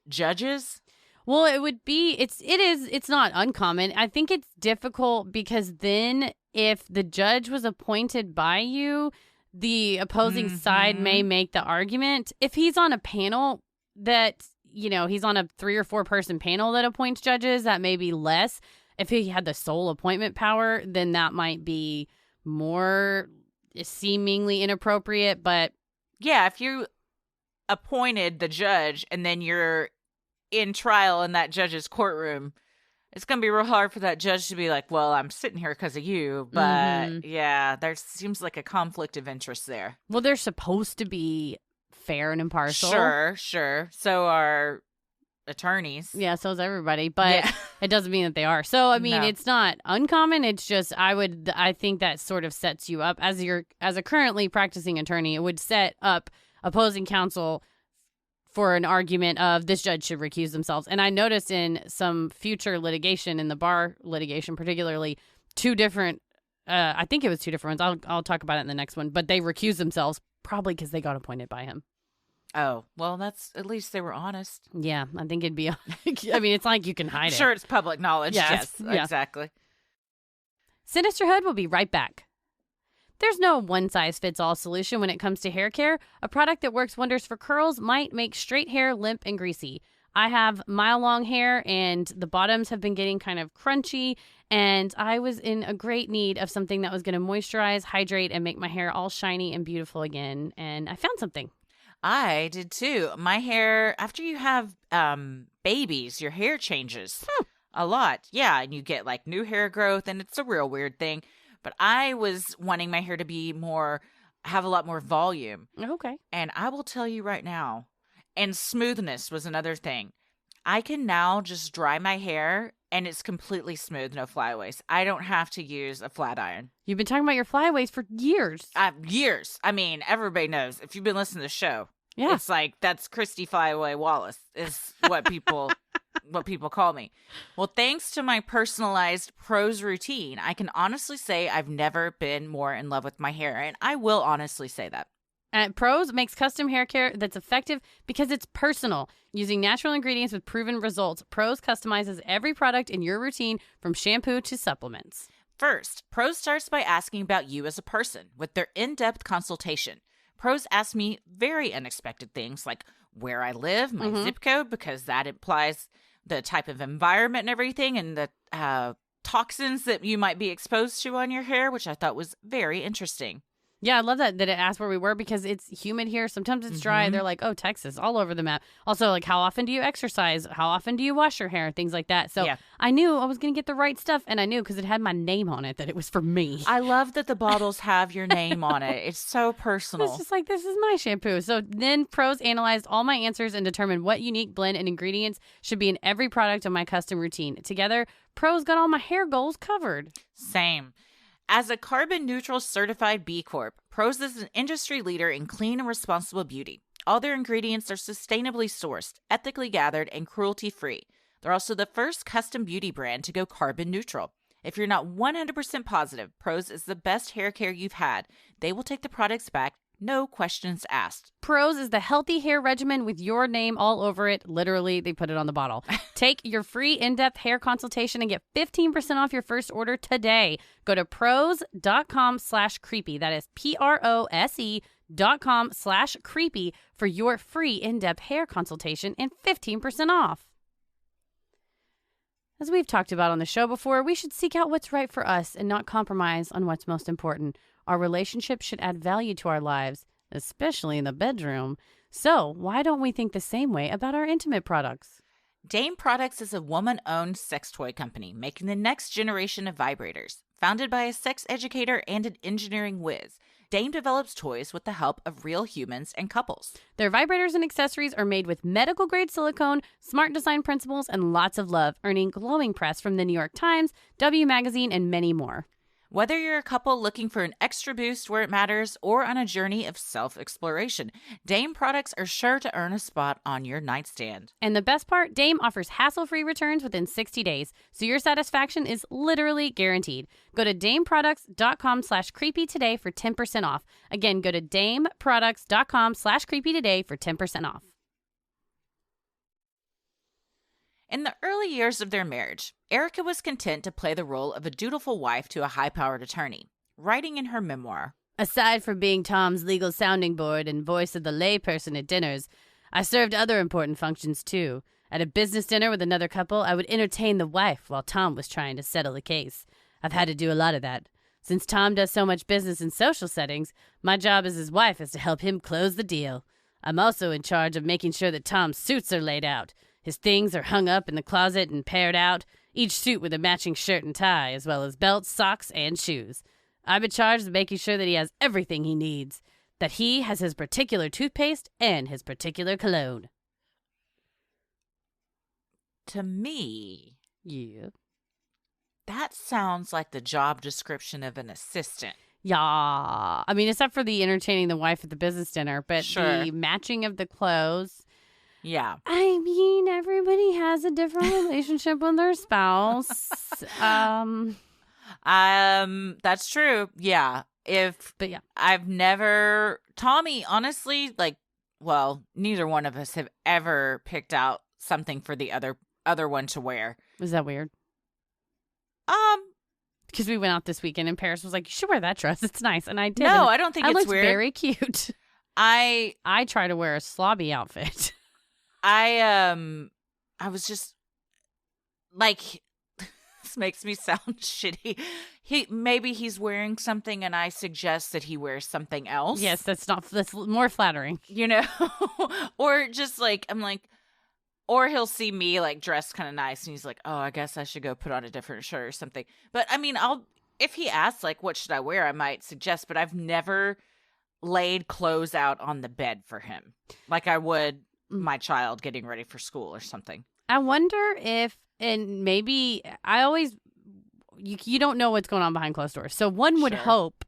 judges? Well, it would be, it's not uncommon. I think it's difficult because then if the judge was appointed by you, the opposing side may make the argument. If he's on a panel that, he's on a 3 or 4 person panel that appoints judges, that may be less. If he had the sole appointment power, then that might be more seemingly inappropriate. But yeah, if you appointed the judge and then you're in trial in that judge's courtroom, it's going to be real hard for that judge to be like, well, I'm sitting here because of you. But yeah, there seems like a conflict of interest there. Well, they're supposed to be fair and impartial. Sure. So are attorneys. Yeah, so is everybody. But it doesn't mean that they are. So, I mean, it's not uncommon. It's just I think that sort of sets you up as a currently practicing attorney. It would set up opposing counsel for an argument of this judge should recuse themselves. And I noticed in some future litigation, in the bar litigation particularly, two different, I think it was two different ones. I'll talk about it in the next one. But they recused themselves probably because they got appointed by him. Oh, well, that's at least they were honest. Yeah, I think it'd be, I mean, it's like you can hide it. Sure, it's public knowledge. Yes, yeah. Exactly. Sinisterhood will be right back. There's no one-size-fits-all solution when it comes to hair care. A product that works wonders for curls might make straight hair limp and greasy. I have mile-long hair, and the bottoms have been getting kind of crunchy, and I was in a great need of something that was going to moisturize, hydrate, and make my hair all shiny and beautiful again, and I found something. I did too. My hair, after you have babies, your hair changes a lot. Yeah, and you get like new hair growth, and it's a real weird thing. But I was wanting my hair to be have a lot more volume. Okay. And I will tell you right now, and smoothness was another thing. I can now just dry my hair and it's completely smooth, no flyaways. I don't have to use a flat iron. You've been talking about your flyaways for years. Years. I mean, everybody knows. If you've been listening to the show, it's like, that's Christy Flyaway Wallace is what people call me. Well, thanks to my personalized Prose routine, I can honestly say I've never been more in love with my hair. And I will honestly say that. Prose makes custom hair care that's effective because it's personal. Using natural ingredients with proven results, Prose customizes every product in your routine from shampoo to supplements. First, Prose starts by asking about you as a person with their in-depth consultation. Prose asks me very unexpected things like where I live, my zip code, because that implies the type of environment and everything, and the toxins that you might be exposed to on your hair, which I thought was very interesting. Yeah, I love that it asked where we were because it's humid here. Sometimes it's dry. They're like, oh, Texas, all over the map. Also, like, how often do you exercise? How often do you wash your hair? Things like that. So I knew I was going to get the right stuff, and I knew because it had my name on it that it was for me. I love that the bottles have your name on it. It's so personal. It's just like, this is my shampoo. So then Prose analyzed all my answers and determined what unique blend and ingredients should be in every product of my custom routine. Together, Prose got all my hair goals covered. Same. As a carbon neutral certified B Corp, Prose is an industry leader in clean and responsible beauty. All their ingredients are sustainably sourced, ethically gathered, and cruelty-free. They're also the first custom beauty brand to go carbon neutral. If you're not 100% positive Prose is the best hair care you've had, they will take the products back, no questions asked. Prose is the healthy hair regimen with your name all over it. Literally, they put it on the bottle. Take your free in-depth hair consultation and get 15% off your first order today. Go to prose.com/creepy. That is prose.com/creepy for your free in-depth hair consultation and 15% off. As we've talked about on the show before, we should seek out what's right for us and not compromise on what's most important. Our relationship should add value to our lives, especially in the bedroom. So why don't we think the same way about our intimate products? Dame Products is a woman-owned sex toy company making the next generation of vibrators. Founded by a sex educator and an engineering whiz, Dame develops toys with the help of real humans and couples. Their vibrators and accessories are made with medical-grade silicone, smart design principles, and lots of love, earning glowing press from the New York Times, W Magazine, and many more. Whether you're a couple looking for an extra boost where it matters or on a journey of self-exploration, Dame products are sure to earn a spot on your nightstand. And the best part, Dame offers hassle-free returns within 60 days, so your satisfaction is literally guaranteed. Go to dameproducts.com/creepy today for 10% off. Again, go to dameproducts.com/creepy today for 10% off. In the early years of their marriage, Erika was content to play the role of a dutiful wife to a high-powered attorney, writing in her memoir, "Aside from being Tom's legal sounding board and voice of the layperson at dinners, I served other important functions too. At a business dinner with another couple, I would entertain the wife while Tom was trying to settle the case. I've had to do a lot of that. Since Tom does so much business in social settings, my job as his wife is to help him close the deal. I'm also in charge of making sure that Tom's suits are laid out. His things are hung up in the closet and paired out. Each suit with a matching shirt and tie, as well as belts, socks, and shoes. I'm in charge of making sure that he has everything he needs. That he has his particular toothpaste and his particular cologne. To me, Yeah. that sounds like the job description of an assistant. Yeah. I mean, except for the entertaining the wife at the business dinner, but Sure. the matching of the clothes. Yeah. I mean, everybody has a different relationship with their spouse. That's true. Yeah. But yeah. I've never, Tommy, honestly, like, well, neither one of us have ever picked out something for the other one to wear. Was that weird? Because we went out this weekend and Paris was like, you should wear that dress. It's nice. And I did. No, And I don't think I it's looked weird. very cute. I try to wear a slobby outfit. I was just like, this makes me sound shitty. Maybe he's wearing something and I suggest that he wears something else. Yes, that's more flattering. You know? Or just like, I'm like, or he'll see me like dressed kind of nice and he's like, oh, I guess I should go put on a different shirt or something. But I mean, if he asks like, what should I wear? I might suggest, but I've never laid clothes out on the bed for him like I would my child getting ready for school or something. I wonder if, and maybe I always, you don't know what's going on behind closed doors. So one would Sure. hope,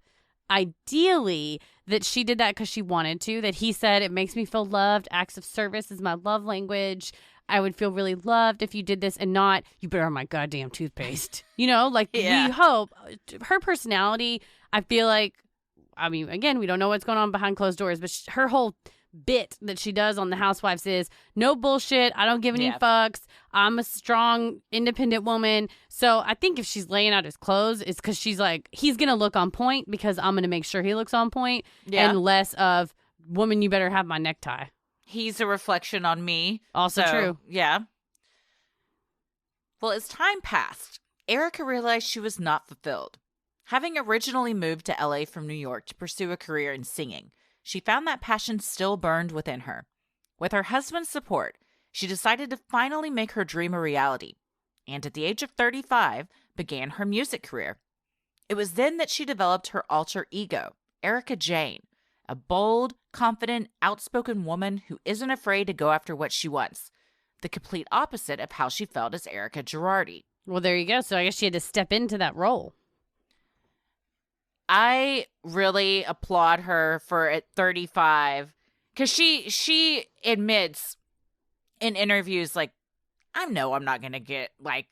ideally, that she did that because she wanted to, that he said, it makes me feel loved. Acts of service is my love language. I would feel really loved if you did this and not, you better have my goddamn toothpaste. You know, like Yeah. we hope. Her personality, I feel like, I mean, again, we don't know what's going on behind closed doors, but her whole bit that she does on the Housewives is no bullshit. I don't give any Yeah. fucks. I'm a strong, independent woman. So I think if she's laying out his clothes, it's because she's like, he's going to look on point because I'm going to make sure he looks on point, Yeah. and less of, woman, you better have my necktie. He's a reflection on me. Also So, true. Yeah. Well, as time passed, Erika realized she was not fulfilled. Having originally moved to LA from New York to pursue a career in singing, she found that passion still burned within her. With her husband's support, she decided to finally make her dream a reality, and at the age of 35, began her music career. It was then that she developed her alter ego, Erika Jayne, a bold, confident, outspoken woman who isn't afraid to go after what she wants, the complete opposite of how she felt as Erika Girardi. Well, there you go. So I guess she had to step into that role. I really applaud her for at 35 because she admits in interviews like, I'm not going to get like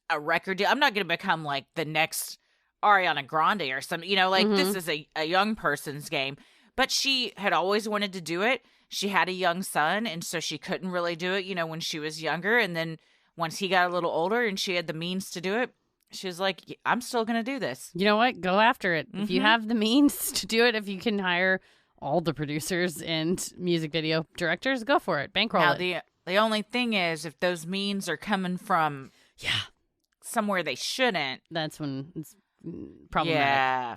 a record deal. I'm not going to become like the next Ariana Grande or something, this is a young person's game. But she had always wanted to do it. She had a young son, and so she couldn't really do it, when she was younger. And then once he got a little older and she had the means to do it, she was like, I'm still going to do this. You know what? Go after it. If you have the means to do it, if you can hire all the producers and music video directors, go for it. Bankroll Now, it. the only thing is, if those means are coming from somewhere they shouldn't, That's when it's problematic. Yeah.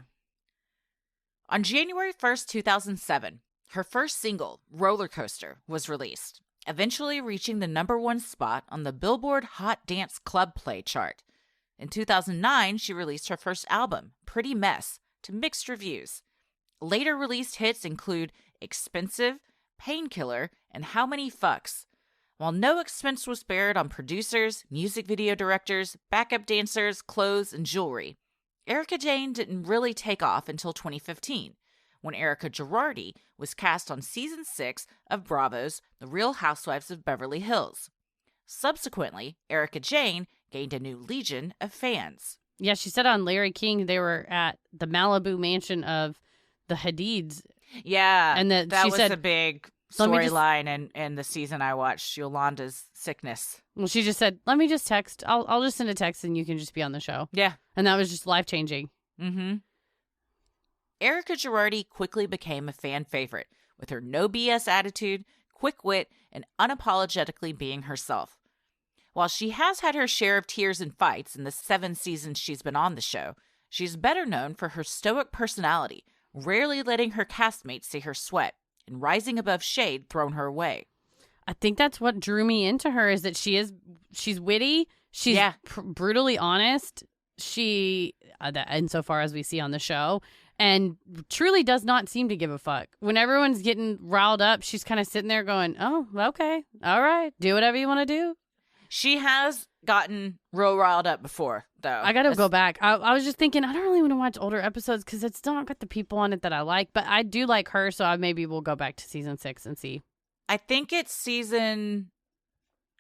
On January 1st, 2007, her first single, Roller Coaster, was released, eventually reaching the #1 spot on the Billboard Hot Dance Club Play chart. In 2009, she released her first album, Pretty Mess, to mixed reviews. Later released hits include Expensive, Painkiller, and How Many Fucks. While no expense was spared on producers, music video directors, backup dancers, clothes, and jewelry, Erika Jayne didn't really take off until 2015, when Erika Girardi was cast on Season 6 of Bravo's The Real Housewives of Beverly Hills. Subsequently, Erika Jayne gained a new legion of fans. Yeah, she said on Larry King they were at the Malibu mansion of the Hadids. Yeah, And that she was said, a big "Let me just-" storyline in the season I watched, Yolanda's sickness. Well, she just said, let me just text. I'll just send a text and you can just be on the show. Yeah. And that was just life-changing. Mm-hmm. Erika Girardi quickly became a fan favorite with her no BS attitude, quick wit, and unapologetically being herself. While she has had her share of tears and fights in the 7 seasons she's been on the show, she's better known for her stoic personality, rarely letting her castmates see her sweat, and rising above shade thrown her way. I think that's what drew me into her, is that she's witty. She's brutally honest. She, insofar as we see on the show, and truly does not seem to give a fuck. When everyone's getting riled up, she's kind of sitting there going, oh, okay, all right, do whatever you want to do. She has gotten real riled up before, though. I got to go back. I was just thinking, I don't really want to watch older episodes because it's not got the people on it that I like, but I do like her, so maybe we'll go back to season 6 and see. I think it's season,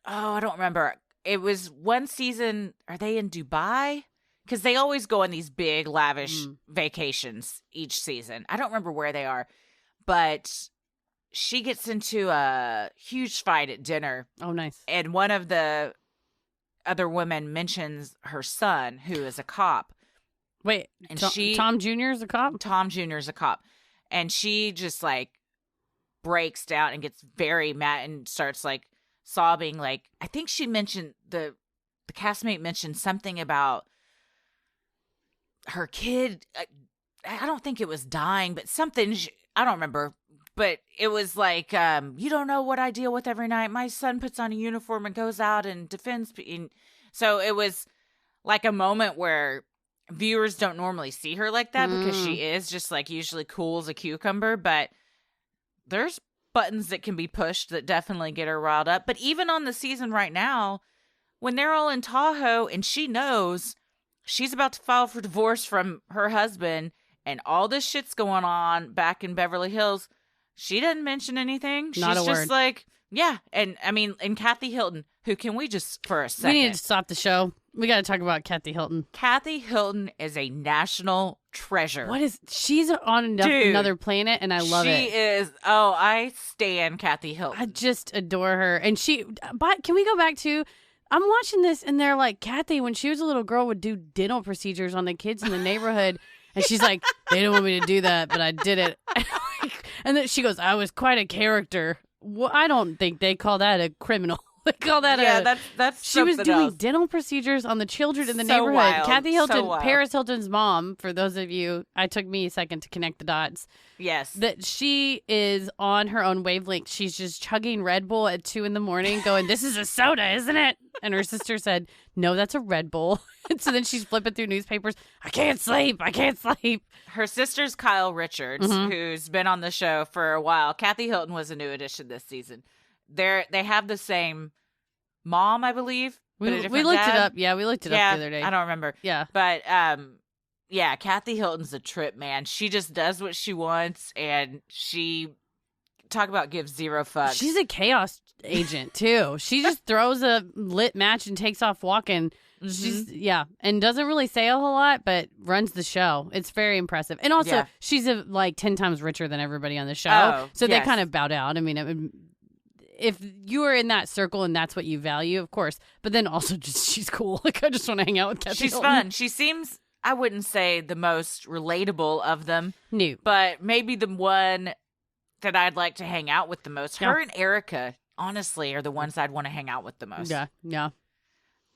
I don't remember. It was one season, are they in Dubai? Because they always go on these big, lavish vacations each season. I don't remember where they are, but she gets into a huge fight at dinner. Oh, nice. And one of the other women mentions her son, who is a cop. Wait, and Tom Jr. is a cop? Tom Jr. is a cop. And she just, like, breaks down and gets very mad and starts, like, sobbing. Like, I think she mentioned, the castmate mentioned something about her kid. I don't think it was dying, but something, I don't remember. But it was like, you don't know what I deal with every night. My son puts on a uniform and goes out and defends. So it was like a moment where viewers don't normally see her like that because she is just like usually cool as a cucumber. But there's buttons that can be pushed that definitely get her riled up. But even on the season right now, when they're all in Tahoe and she knows she's about to file for divorce from her husband and all this shit's going on back in Beverly Hills, she doesn't mention anything. Not She's a just word. like, yeah. And I mean, and Kathy Hilton, who can we just, for a second. We need to stop the show. We got to talk about Kathy Hilton. Kathy Hilton is a national treasure. She's on another planet, and I love it. She is, I stan Kathy Hilton. I just adore her. And but can we go back to, I'm watching this, and they're like, Kathy, when she was a little girl, would do dental procedures on the kids in the neighborhood. And she's like, they didn't want me to do that, but I did it. And then she goes, I was quite a character. Well, I don't think they call that a criminal. They call that that's she was doing else. Dental procedures on the children in the So neighborhood. wild. Kathy Hilton, So wild. Paris Hilton's mom, for those of you, it took me a second to connect the dots. Yes. That she is on her own wavelength. She's just chugging Red Bull at 2 a.m. going, this is a soda, isn't it? And her sister said, no, that's a Red Bull. And so then she's flipping through newspapers. I can't sleep. Her sister's Kyle Richards, who's been on the show for a while. Kathy Hilton was a new addition this season. They have the same mom, I believe. We but a different looked dad. it up. Yeah, we looked it up the other day. I don't remember. Yeah. But, Kathy Hilton's a trip, man. She just does what she wants, and she, talk about gives zero fucks. She's a chaos agent, too. She just throws a lit match and takes off walking. She's, and doesn't really say a whole lot, but runs the show. It's very impressive. And also, she's like 10 times richer than everybody on the show. So they kind of bowed out. I mean, if you are in that circle and that's what you value, of course. But then also just she's cool. Like, I just want to hang out with Kathy She's Hilton. fun. She seems, I wouldn't say the most relatable of them. No. But maybe the one that I'd like to hang out with the most. Yeah. Her and Erika, honestly, are the ones I'd want to hang out with the most. Yeah.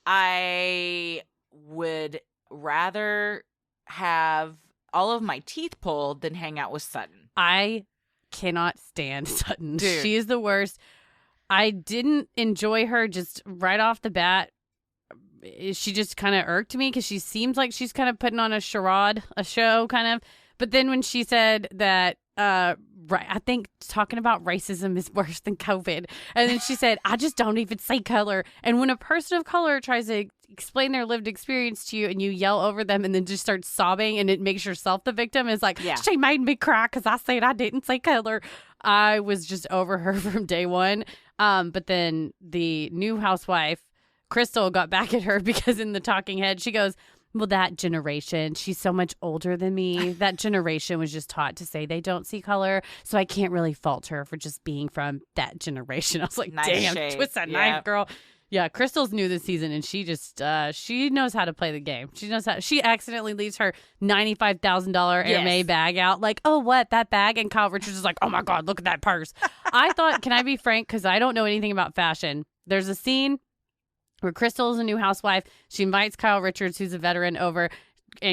I would rather have all of my teeth pulled than hang out with Sutton. I cannot stand Sutton. Dude. She is the worst. I didn't enjoy her just right off the bat. She just kind of irked me because she seems like she's kind of putting on a charade, a show kind of. But then when she said that, I think talking about racism is worse than COVID. And then she said, I just don't even say color. And when a person of color tries to explain their lived experience to you and you yell over them and then just start sobbing and it makes yourself the victim, it's like, she made me cry because I said I didn't say color. I was just over her from day one. But then the new housewife, Crystal, got back at her because in the talking head, she goes, well, that generation, she's so much older than me. That generation was just taught to say they don't see color. So I can't really fault her for just being from that generation. I was like, Nice damn, shade. twist that knife, girl. Yeah, Crystal's new this season, and she just, she knows how to play the game. She knows how, she accidentally leaves her $95,000 Hermes bag out. Like, oh, what, that bag? And Kyle Richards is like, oh my God, look at that purse. I thought, can I be frank? Because I don't know anything about fashion. There's a scene where Crystal is a new housewife. She invites Kyle Richards, who's a veteran, over.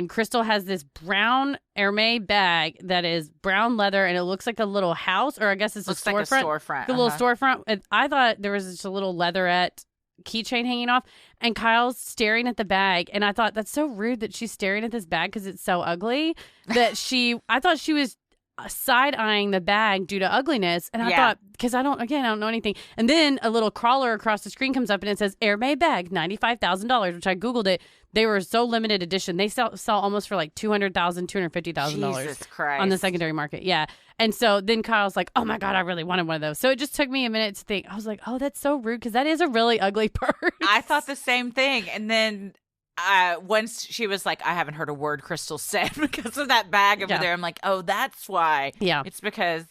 Crystal has this brown Hermès bag that is brown leather, and it looks like a little house, or I guess it's Looks a storefront. like a storefront. The little storefront. And I thought there was just a little leatherette keychain hanging off, and Kyle's staring at the bag, and I thought that's so rude that she's staring at this bag because it's so ugly that I thought she was side-eyeing the bag due to ugliness, and I thought, because I don't know anything, and then a little crawler across the screen comes up and it says Hermès bag, $95,000, which I googled it. They were so limited edition. They sell almost for like $200,000, $250,000 on the secondary market. Yeah. And so then Kyle's like, oh my God, I really wanted one of those. So it just took me a minute to think. I was like, oh, that's so rude, because that is a really ugly purse. I thought the same thing. And then once she was like, I haven't heard a word Crystal said because of that bag over there. I'm like, oh, that's why. Yeah. It's because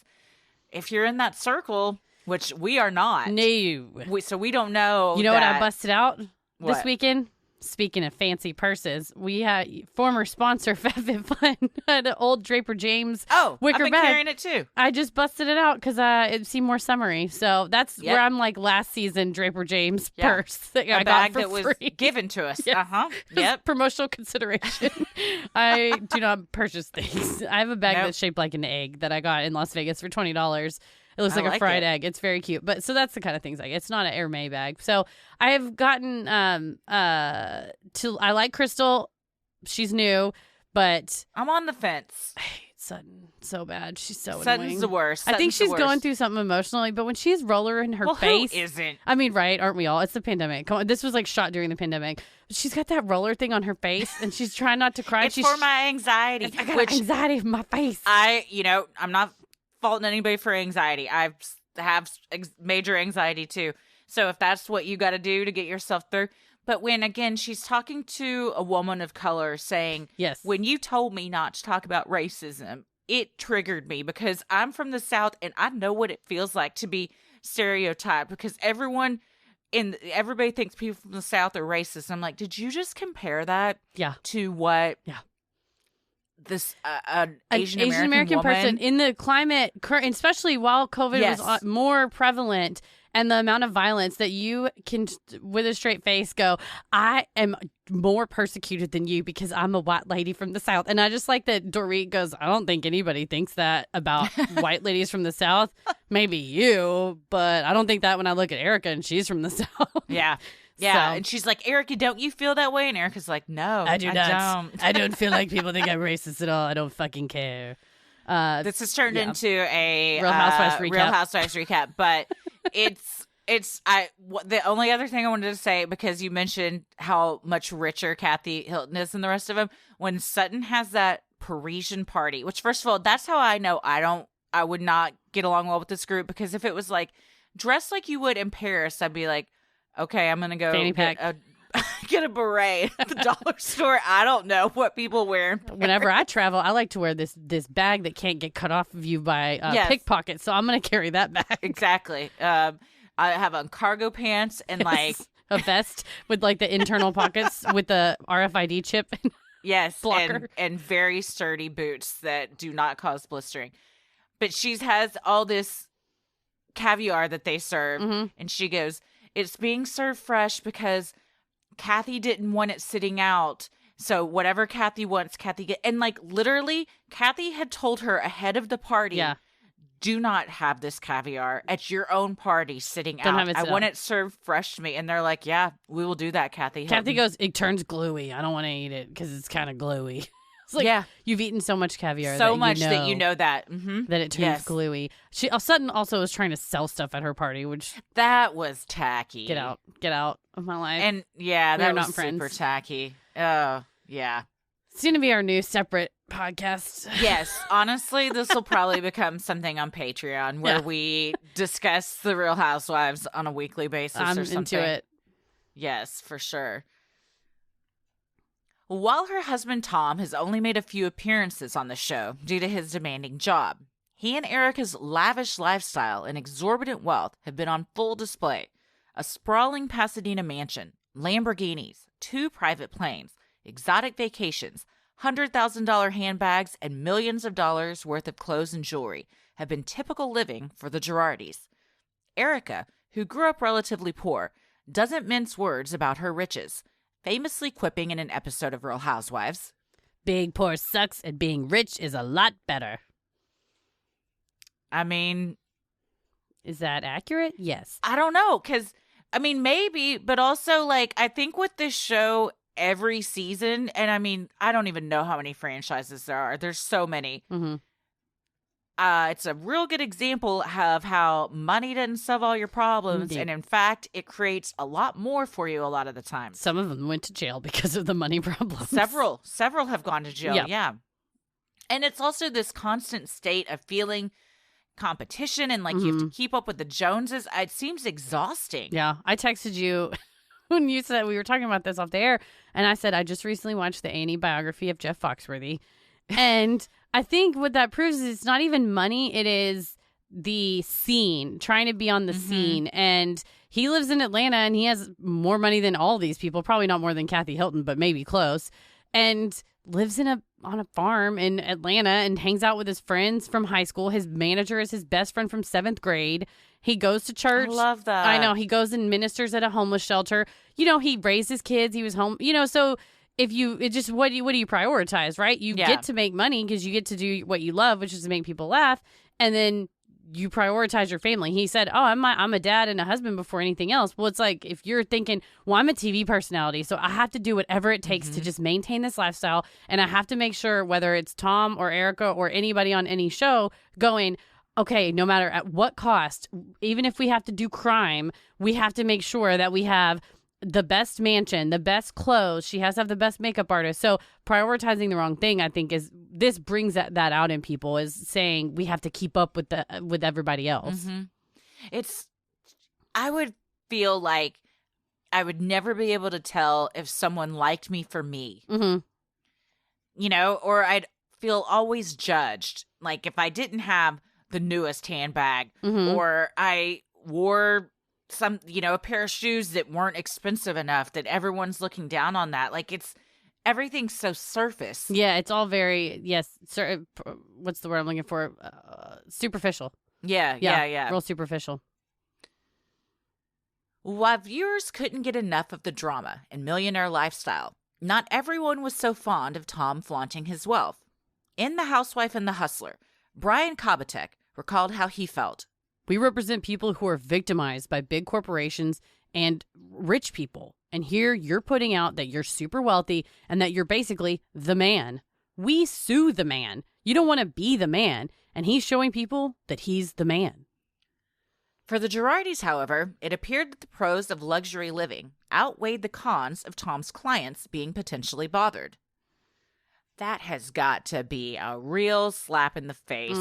if you're in that circle, which we are not. No. So we don't know. You know what I busted out this weekend? Speaking of fancy purses, we had former sponsor FabFitFun had an old Draper James wicker I've been bag. carrying it too. I just busted it out because it seemed more summery. So that's where I'm like last season Draper James purse that I got for free. Was given to us. Yes. Yep. Promotional consideration. I do not purchase things. I have a bag that's shaped like an egg that I got in Las Vegas for $20. It looks like a fried egg. It's very cute. But so that's the kind of things it's not an Hermès bag. So I have gotten I like Crystal. She's new, but I'm on the fence. I hate Sutton so bad. She's so Sutton's annoying. the worst. I think she's going through something emotionally, but when she's roller in her face. Who isn't? I mean, right, aren't we all? It's the pandemic. Come on, this was like shot during the pandemic. She's got that roller thing on her face and she's trying not to cry. It's for my anxiety. I got anxiety in my face. I'm not faulting anybody for anxiety. I have major anxiety too. So if that's what you got to do to get yourself through. But when, again, she's talking to a woman of color saying, yes, when you told me not to talk about racism, it triggered me because I'm from the South and I know what it feels like to be stereotyped because everybody thinks people from the South are racist. I'm like, did you just compare that to what? Yeah. This an Asian American person in the climate, especially while COVID was more prevalent, and the amount of violence that you can, with a straight face, go, I am more persecuted than you because I'm a white lady from the South. And I just like that Dorit goes, I don't think anybody thinks that about white ladies from the South. Maybe you, but I don't think that when I look at Erika and she's from the South. Yeah. Yeah, so, and she's like, Erika, don't you feel that way? And Erika's like, no, I don't. I don't feel like people think I'm racist at all. I don't fucking care. This has turned into a Real Housewives recap, but the only other thing I wanted to say, because you mentioned how much richer Kathy Hilton is than the rest of them, when Sutton has that Parisian party, which first of all, that's how I know I would not get along well with this group, because if it was like dressed like you would in Paris, I'd be like, okay, I'm going to go get a beret at the dollar store. I don't know what people wear. Whenever I travel, I like to wear this bag that can't get cut off of you by pickpockets. So I'm going to carry that bag. Exactly. I have on cargo pants and like a vest with like the internal pockets with the RFID chip. Yes. Blocker. And very sturdy boots that do not cause blistering. But she has all this caviar that they serve. Mm-hmm. And she goes, it's being served fresh because Kathy didn't want it sitting out. So whatever Kathy wants, Kathy get. And like literally, Kathy had told her ahead of the party, do not have this caviar at your own party sitting out. I want it served fresh to me. And they're like, yeah, we will do that, Kathy. Kathy goes, it turns gluey. I don't want to eat it because it's kind of gluey. It's like, you've eaten so much caviar. That you know that. Mm-hmm. That it turns gluey. Sutton also was trying to sell stuff at her party, which... That was tacky. Get out of my life. And that was super tacky. Oh, yeah. It's going to be our new separate podcast. Yes. Honestly, this will probably become something on Patreon where we discuss the Real Housewives on a weekly basis or something. I'm into it. Yes, for sure. While her husband Tom has only made a few appearances on the show due to his demanding job, he and Erika's lavish lifestyle and exorbitant wealth have been on full display. A sprawling Pasadena mansion, Lamborghinis, 2 private planes, exotic vacations, $100,000 handbags, and millions of dollars worth of clothes and jewelry have been typical living for the Girardis. Erika, who grew up relatively poor, doesn't mince words about her riches, famously quipping in an episode of Real Housewives, Being poor sucks and being rich is a lot better. I mean, is that accurate? Yes. I don't know, because, I mean, maybe, but also, like, I think with this show, every season, and I mean, I don't even know how many franchises there are. There's so many. Mm-hmm. It's a real good example of how money doesn't solve all your problems. Indeed. And in fact, it creates a lot more for you a lot of the time. Some of them went to jail because of the money problems. Several have gone to jail. Yep. Yeah. And it's also this constant state of feeling competition and like you have to keep up with the Joneses. It seems exhausting. Yeah. I texted you when you said we were talking about this off the air, and I said I just recently watched the A&E biography of Jeff Foxworthy. And I think what that proves is it's not even money. It is the scene, trying to be on the scene. And he lives in Atlanta and he has more money than all these people. Probably not more than Kathy Hilton, but maybe close. And lives on a farm in Atlanta and hangs out with his friends from high school. His manager is his best friend from 7th grade. He goes to church. I love that. I know. He goes and ministers at a homeless shelter. You know, he raised his kids. He was home. You know, so what do you prioritize, right? You get to make money because you get to do what you love, which is to make people laugh, and then you prioritize your family. He said, "Oh, I'm a dad and a husband before anything else." Well, it's like if you're thinking, "Well, I'm a TV personality, so I have to do whatever it takes to just maintain this lifestyle, and I have to make sure whether it's Tom or Erika or anybody on any show going." Okay, no matter at what cost, even if we have to do crime, we have to make sure that we have the best mansion, the best clothes. She has to have the best makeup artist. So prioritizing the wrong thing, I think, is this brings that out in people, is saying we have to keep up with everybody else. I would feel like I would never be able to tell if someone liked me for me, you know, or I'd feel always judged. Like if I didn't have the newest handbag or I wore a pair of shoes that weren't expensive enough, that everyone's looking down on that. Like everything's so surface. Yeah, it's all very, what's the word I'm looking for? Superficial. Yeah. Real superficial. While viewers couldn't get enough of the drama and millionaire lifestyle, not everyone was so fond of Tom flaunting his wealth. In The Housewife and the Hustler, Brian Kabatek recalled how he felt. We represent people who are victimized by big corporations and rich people. And here you're putting out that you're super wealthy and that you're basically the man. We sue the man. You don't want to be the man. And he's showing people that he's the man. For the Girardis, however, it appeared that the pros of luxury living outweighed the cons of Tom's clients being potentially bothered. That has got to be a real slap in the face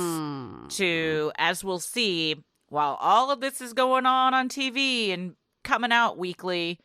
to, as we'll see, while all of this is going on TV and coming out weekly,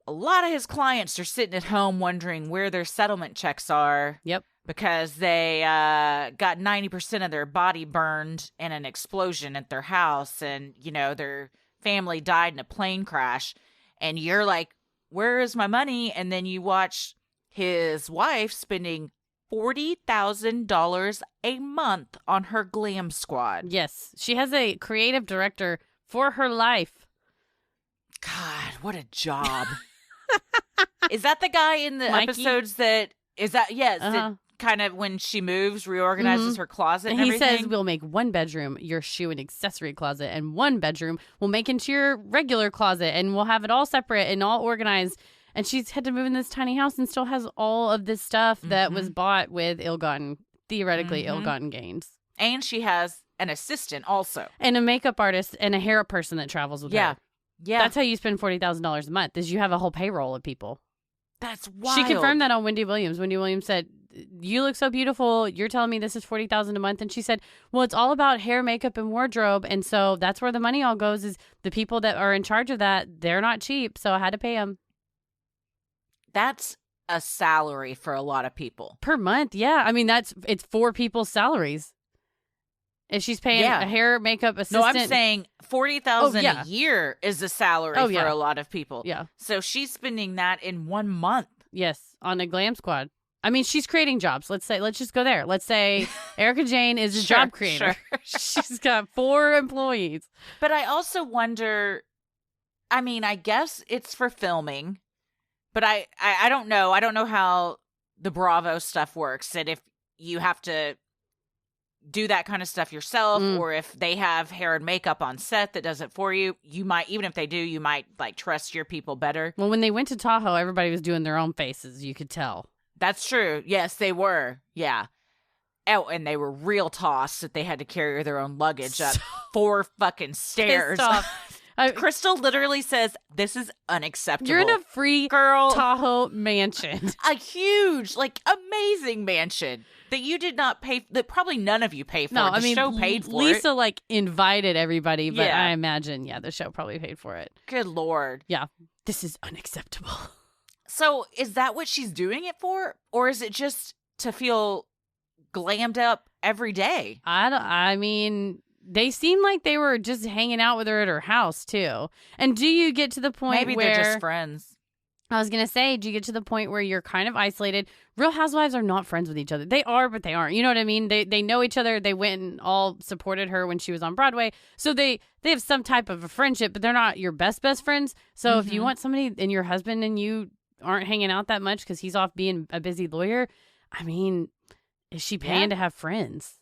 a lot of his clients are sitting at home wondering where their settlement checks are. Yep. Because they got 90% of their body burned in an explosion at their house, and, you know, their family died in a plane crash. And you're like, where is my money? And then you watch his wife spending $40,000 a month on her glam squad. Yes. She has a creative director for her life. God, what a job. Is that the guy in the Mikey? episodes that... Is that... Yes. That kind of when she moves, reorganizes her closet and everything? He says we'll make one bedroom your shoe and accessory closet, and one bedroom we'll make into your regular closet, and we'll have it all separate and all organized. And she's had to move in this tiny house and still has all of this stuff that was bought with theoretically ill-gotten gains. And she has an assistant also. And a makeup artist and a hair person that travels with her. Yeah. That's how you spend $40,000 a month, is you have a whole payroll of people. That's wild. She confirmed that on Wendy Williams. Wendy Williams said, you look so beautiful. You're telling me this is $40,000 a month. And she said, well, it's all about hair, makeup, and wardrobe. And so that's where the money all goes, is the people that are in charge of that. They're not cheap. So I had to pay them. That's a salary for a lot of people. Per month, yeah. I mean, it's 4 people's salaries. If she's paying a hair, makeup assistant. No, I'm saying $40,000 a year is a salary for a lot of people. Yeah. So she's spending that in 1 month. Yes, on a glam squad. I mean, she's creating jobs. Let's just go there. Let's say Erika Jayne is a job creator. Sure. She's got 4 employees. But I also wonder, I mean, I guess it's for filming. But I don't know. I don't know how the Bravo stuff works. And if you have to do that kind of stuff yourself, or if they have hair and makeup on set that does it for you, you might, even if they do, you might like trust your people better. Well, when they went to Tahoe, everybody was doing their own faces. You could tell. That's true. Yes, they were. Yeah. Oh, and they were real tossed that they had to carry their own luggage up 4 fucking stairs. Crystal literally says, this is unacceptable. You're in a free girl Tahoe mansion. A huge, like, amazing mansion that you did not pay, that probably none of you paid for. No, the show paid for Lisa, it. like, invited everybody, but Yeah. I imagine, the show probably paid for it. Good Lord. Yeah. This is unacceptable. So is that what she's doing it for? Or is it just to feel glammed up every day? I mean, they seem like they were just hanging out with her at her house, too. And do you get to the point Maybe where... they're just friends. I was going to say, do you get to the point where you're kind of isolated? Real Housewives are not friends with each other. They are, but they aren't. You know what I mean? They know each other. They went and all supported her when she was on Broadway. So they have some type of a friendship, but they're not your best friends. So if you want somebody and your husband and you aren't hanging out that much because he's off being a busy lawyer, I mean, is she paying to have friends?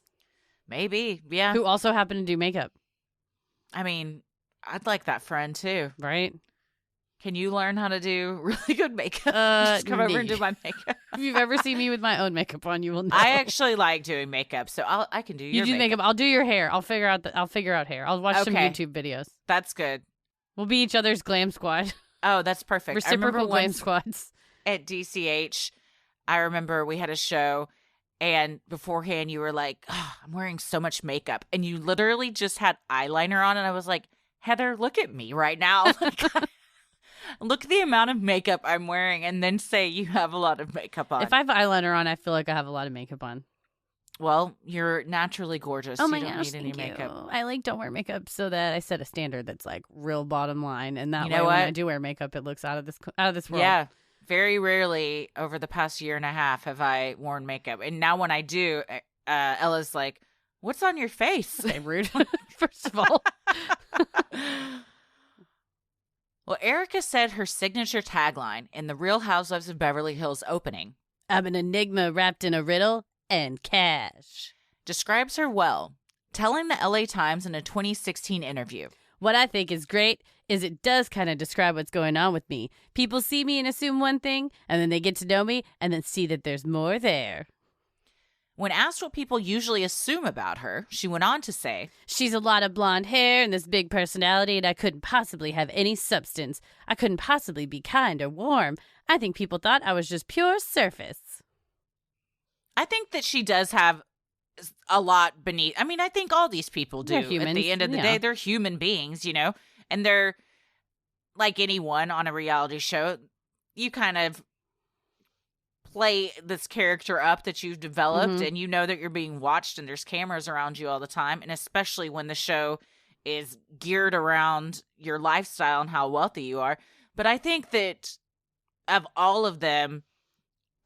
Maybe, yeah. Who also happen to do makeup. I mean, I'd like that friend too. Right? Can you learn how to do really good makeup? Just come over and do my makeup. If you've ever seen me with my own makeup on, you will know. I actually like doing makeup, so I can do your You do makeup. I'll do your hair. I'll figure out hair. I'll watch some Okay. YouTube videos. That's good. We'll be each other's glam squad. Oh, that's perfect. Reciprocal glam squads. At DCH, I remember we had a show, and beforehand you were like, oh, I'm wearing so much makeup. And you literally just had eyeliner on, and I was like, Heather, look at me right now. Look at the amount of makeup I'm wearing, and then say you have a lot of makeup on. If I have eyeliner on, I feel like I have a lot of makeup on. Well, you're naturally gorgeous. Oh you my don't gosh, need any thank makeup. you. I don't wear makeup so that I set a standard that's like real bottom line, and that You way know when what? I do wear makeup, it looks out of this world. Yeah. Very rarely over the past year and a half have I worn makeup. And now when I do, Ella's like, what's on your face? Okay, rude. First of all. Well, Erika said her signature tagline in the Real Housewives of Beverly Hills opening, I'm an enigma wrapped in a riddle and cash. describes her well, telling the LA Times in a 2016 interview. What I think is great is it does kind of describe what's going on with me. People see me and assume one thing, and then they get to know me and then see that there's more there. When asked what people usually assume about her, she went on to say, She's a lot of blonde hair and this big personality, and I couldn't possibly have any substance. I couldn't possibly be kind or warm. I think people thought I was just pure surface. I think that she does have a lot beneath. I mean, I think all these people do. They're humans, At the end of the yeah. day, they're human beings, you know, and they're like anyone on a reality show. You kind of play this character up that you've developed, and you know that you're being watched and there's cameras around you all the time. And especially when the show is geared around your lifestyle and how wealthy you are. But I think that of all of them,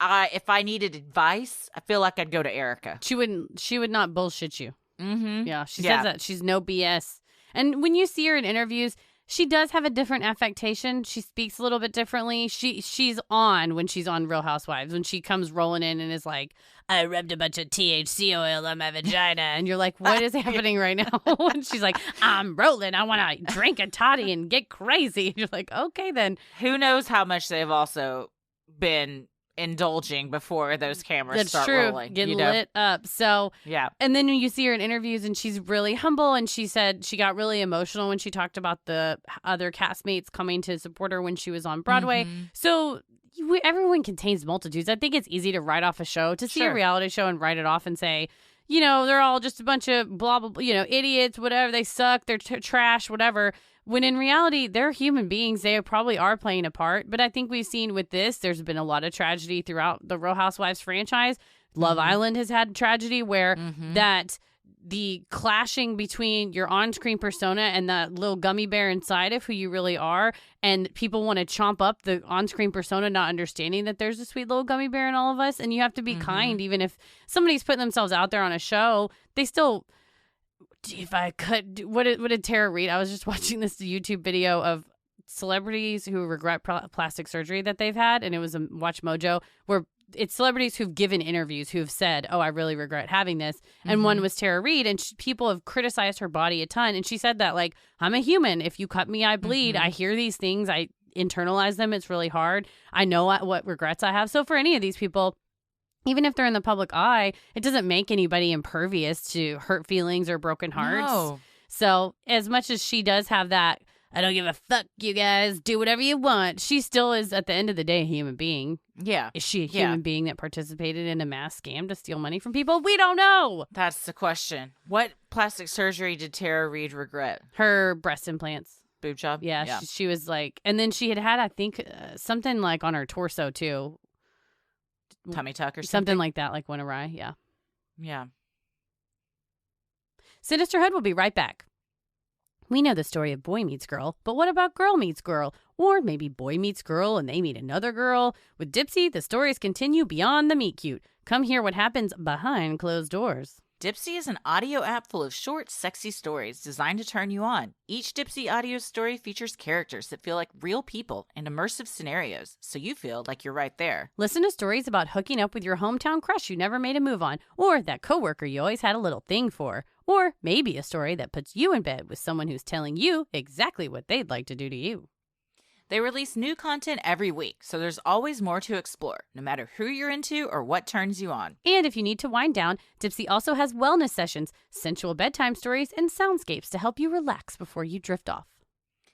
if I needed advice, I feel like I'd go to Erika. She would not bullshit you. Mm-hmm. Yeah, she says that. She's no BS. And when you see her in interviews, she does have a different affectation. She speaks a little bit differently. She's on when she's on Real Housewives. When she comes rolling in and is like, I rubbed a bunch of THC oil on my vagina. And you're like, what is happening right now? And she's like, I'm rolling. I want to drink a toddy and get crazy. And you're like, okay, then. Who knows how much they've also been indulging before those cameras That's start true. rolling. Getting lit up. So, yeah. and then when you see her in interviews and she's really humble, and she said she got really emotional when she talked about the other castmates coming to support her when she was on Broadway. So everyone contains multitudes. I think it's easy to write off a show, to see a reality show and write it off and say, you know, they're all just a bunch of blah, blah, blah, you know, idiots, whatever. They suck. They're trash, whatever. When in reality, they're human beings. They probably are playing a part. But I think we've seen with this, there's been a lot of tragedy throughout the Real Housewives franchise. Love Island has had tragedy where that the clashing between your on-screen persona and that little gummy bear inside of who you really are, and people want to chomp up the on-screen persona, not understanding that there's a sweet little gummy bear in all of us. And you have to be kind. Even if somebody's putting themselves out there on a show, they still... If I could, what did Tara read? I was just watching this YouTube video of celebrities who regret plastic surgery that they've had, and it was a Watch Mojo where it's celebrities who've given interviews who've said, oh, I really regret having this. And one was Tara Reid, and people have criticized her body a ton. And she said that, like, I'm a human. If you cut me, I bleed. I hear these things. I internalize them. It's really hard. I know what regrets I have. So for any of these people, even if they're in the public eye, it doesn't make anybody impervious to hurt feelings or broken hearts. No. So as much as she does have that, I don't give a fuck, you guys, do whatever you want, she still is, at the end of the day, a human being. Yeah. Is she a human being that participated in a mass scam to steal money from people? We don't know. That's the question. What plastic surgery did Tara Reid regret? Her breast implants. Boob job? Yeah. She was like, and then she had, I think, something like on her torso, too. Tummy tuck or something like that, like went awry. Yeah. Yeah. Sinisterhood will be right back. We know the story of boy meets girl, but what about girl meets girl? Or maybe boy meets girl and they meet another girl? With Dipsea, the stories continue beyond the meet cute. Come hear what happens behind closed doors. Dipsea is an audio app full of short, sexy stories designed to turn you on. Each Dipsea audio story features characters that feel like real people and immersive scenarios, so you feel like you're right there. Listen to stories about hooking up with your hometown crush you never made a move on, or that coworker you always had a little thing for, or maybe a story that puts you in bed with someone who's telling you exactly what they'd like to do to you. They release new content every week, so there's always more to explore, no matter who you're into or what turns you on. And if you need to wind down, Dipsea also has wellness sessions, sensual bedtime stories, and soundscapes to help you relax before you drift off.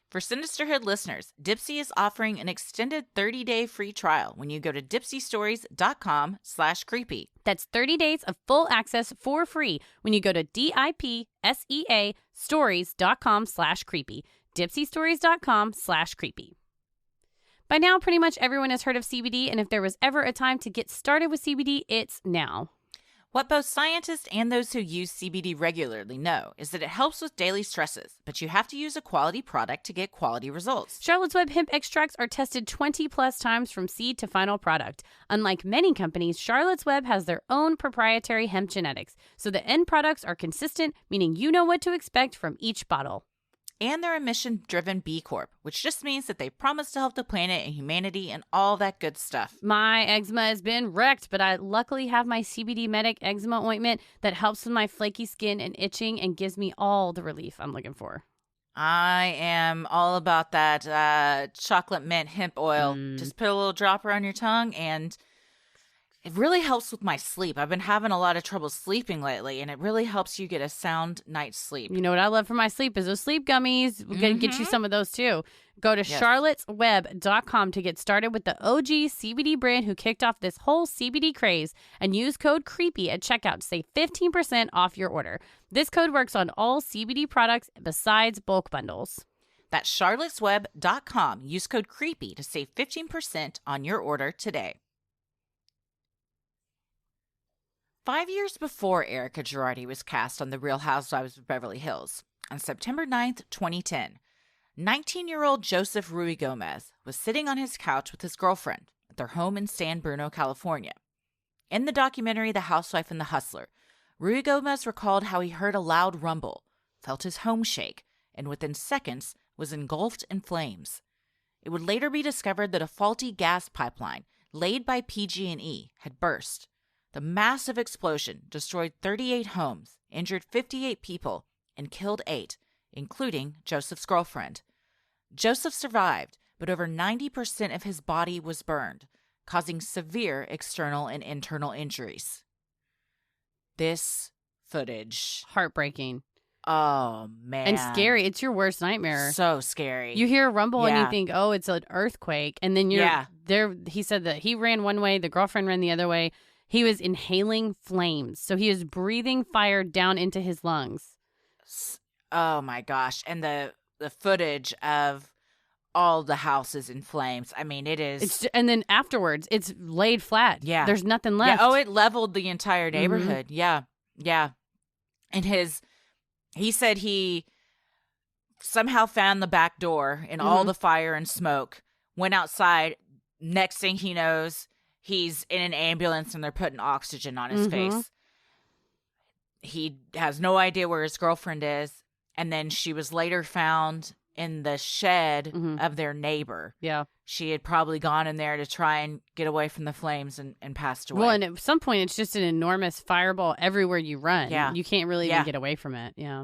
For Sinisterhood listeners, Dipsea is offering an extended 30-day free trial when you go to dipseastories.com/creepy. That's 30 days of full access for free when you go to DIPSEA stories.com/creepy. dipseastories.com/creepy. By now, pretty much everyone has heard of CBD, and if there was ever a time to get started with CBD, it's now. What both scientists and those who use CBD regularly know is that it helps with daily stresses, but you have to use a quality product to get quality results. Charlotte's Web hemp extracts are tested 20 plus times from seed to final product. Unlike many companies, Charlotte's Web has their own proprietary hemp genetics, so the end products are consistent, meaning you know what to expect from each bottle. And they're a mission-driven B Corp, which just means that they promise to help the planet and humanity and all that good stuff. My eczema has been wrecked, but I luckily have my CBD Medic eczema ointment that helps with my flaky skin and itching and gives me all the relief I'm looking for. I am all about that chocolate mint hemp oil. Just put a little dropper on your tongue and it really helps with my sleep. I've been having a lot of trouble sleeping lately, and it really helps you get a sound night's sleep. You know what I love for my sleep is those sleep gummies. We're going to get you some of those, too. Go to charlottesweb.com to get started with the OG CBD brand who kicked off this whole CBD craze, and use code CREEPY at checkout to save 15% off your order. This code works on all CBD products besides bulk bundles. That's charlottesweb.com. Use code CREEPY to save 15% on your order today. 5 years before Erika Jayne was cast on The Real Housewives of Beverly Hills, on September 9th, 2010, 19-year-old Joseph Rui Gomez was sitting on his couch with his girlfriend at their home in San Bruno, California. In the documentary The Housewife and the Hustler, Rui Gomez recalled how he heard a loud rumble, felt his home shake, and within seconds was engulfed in flames. It would later be discovered that a faulty gas pipeline laid by PG&E had burst. The massive explosion destroyed 38 homes, injured 58 people, and killed 8, including Joseph's girlfriend. Joseph survived, but over 90% of his body was burned, causing severe external and internal injuries. This footage. Heartbreaking. Oh, man. And scary. It's your worst nightmare. So scary. You hear a rumble and you think, oh, it's an earthquake. And then you're there. He said that he ran one way, the girlfriend ran the other way. He was inhaling flames. So he was breathing fire down into his lungs. Oh, my gosh. And the footage of all the houses in flames. I mean, it is. And then afterwards, it's laid flat. Yeah. There's nothing left. Yeah. Oh, it leveled the entire neighborhood. Mm-hmm. Yeah. Yeah. And he said he somehow found the back door in all the fire and smoke, went outside. Next thing he knows, he's in an ambulance and they're putting oxygen on his face. He has no idea where his girlfriend is. And then she was later found in the shed of their neighbor. Yeah. she had probably gone in there to try and get away from the flames and passed away. Well, and at some point, it's just an enormous fireball everywhere you run. Yeah. You can't really even get away from it. Yeah.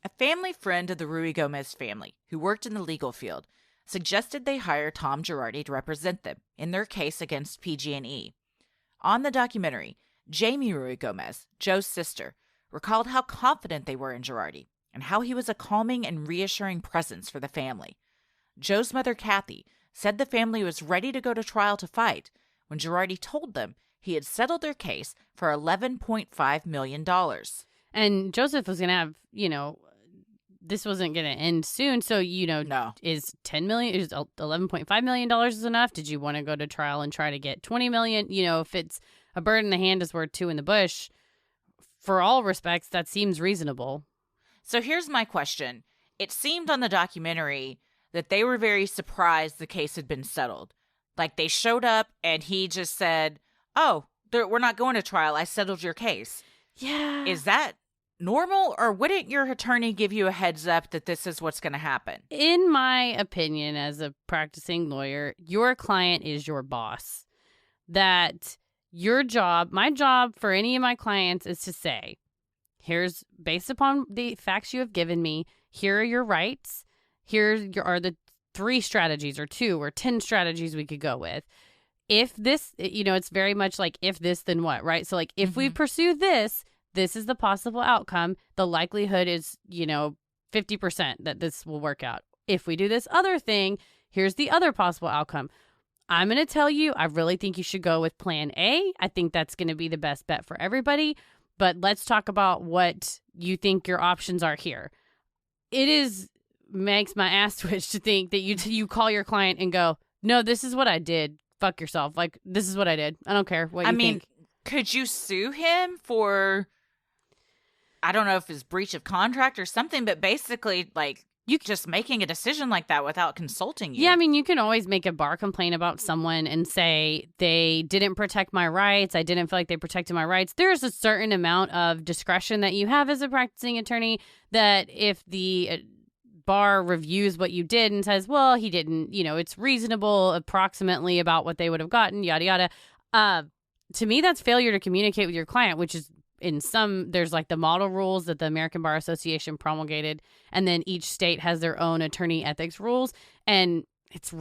A family friend of the Rui Gomez family, who worked in the legal field, suggested they hire Tom Girardi to represent them in their case against PG&E. On the documentary, Jamie Rui Gomez, Joe's sister, recalled how confident they were in Girardi and how he was a calming and reassuring presence for the family. Joe's mother, Kathy, said the family was ready to go to trial to fight when Girardi told them he had settled their case for $11.5 million. And Joseph was going to have, this wasn't going to end soon. So, No. Is $10 million, is $11.5 million is enough? Did you want to go to trial and try to get $20 million? If it's a bird in the hand is worth two in the bush, for all respects, that seems reasonable. So here's my question. It seemed on the documentary that they were very surprised the case had been settled. Like, they showed up and he just said, oh, we're not going to trial. I settled your case. Yeah. Is that normal, or wouldn't your attorney give you a heads up that this is what's going to happen? In my opinion, as a practicing lawyer, your client is your boss. That your job, my job for any of my clients is to say, here's, based upon the facts you have given me, here are your rights. Here are the 3 strategies or 2 or 10 strategies we could go with. If this, it's very much like if this, then what, right? So like if we pursue this, this is the possible outcome. The likelihood is, 50% that this will work out. If we do this other thing, here's the other possible outcome. I'm going to tell you, I really think you should go with plan A. I think that's going to be the best bet for everybody. But let's talk about what you think your options are here. Makes my ass twitch to think that you call your client and go, no, this is what I did. Fuck yourself. Like, this is what I did. I don't care what you think. Could you sue him for, I don't know if it's breach of contract or something, but basically, like, you just making a decision like that without consulting you? Yeah, you can always make a bar complaint about someone and say they didn't protect my rights. I didn't feel like they protected my rights. There's a certain amount of discretion that you have as a practicing attorney that if the bar reviews what you did and says, well, he didn't, it's reasonable approximately about what they would have gotten, yada, yada. To me, that's failure to communicate with your client, which is there's like the model rules that the American Bar Association promulgated. And then each state has their own attorney ethics rules. And it's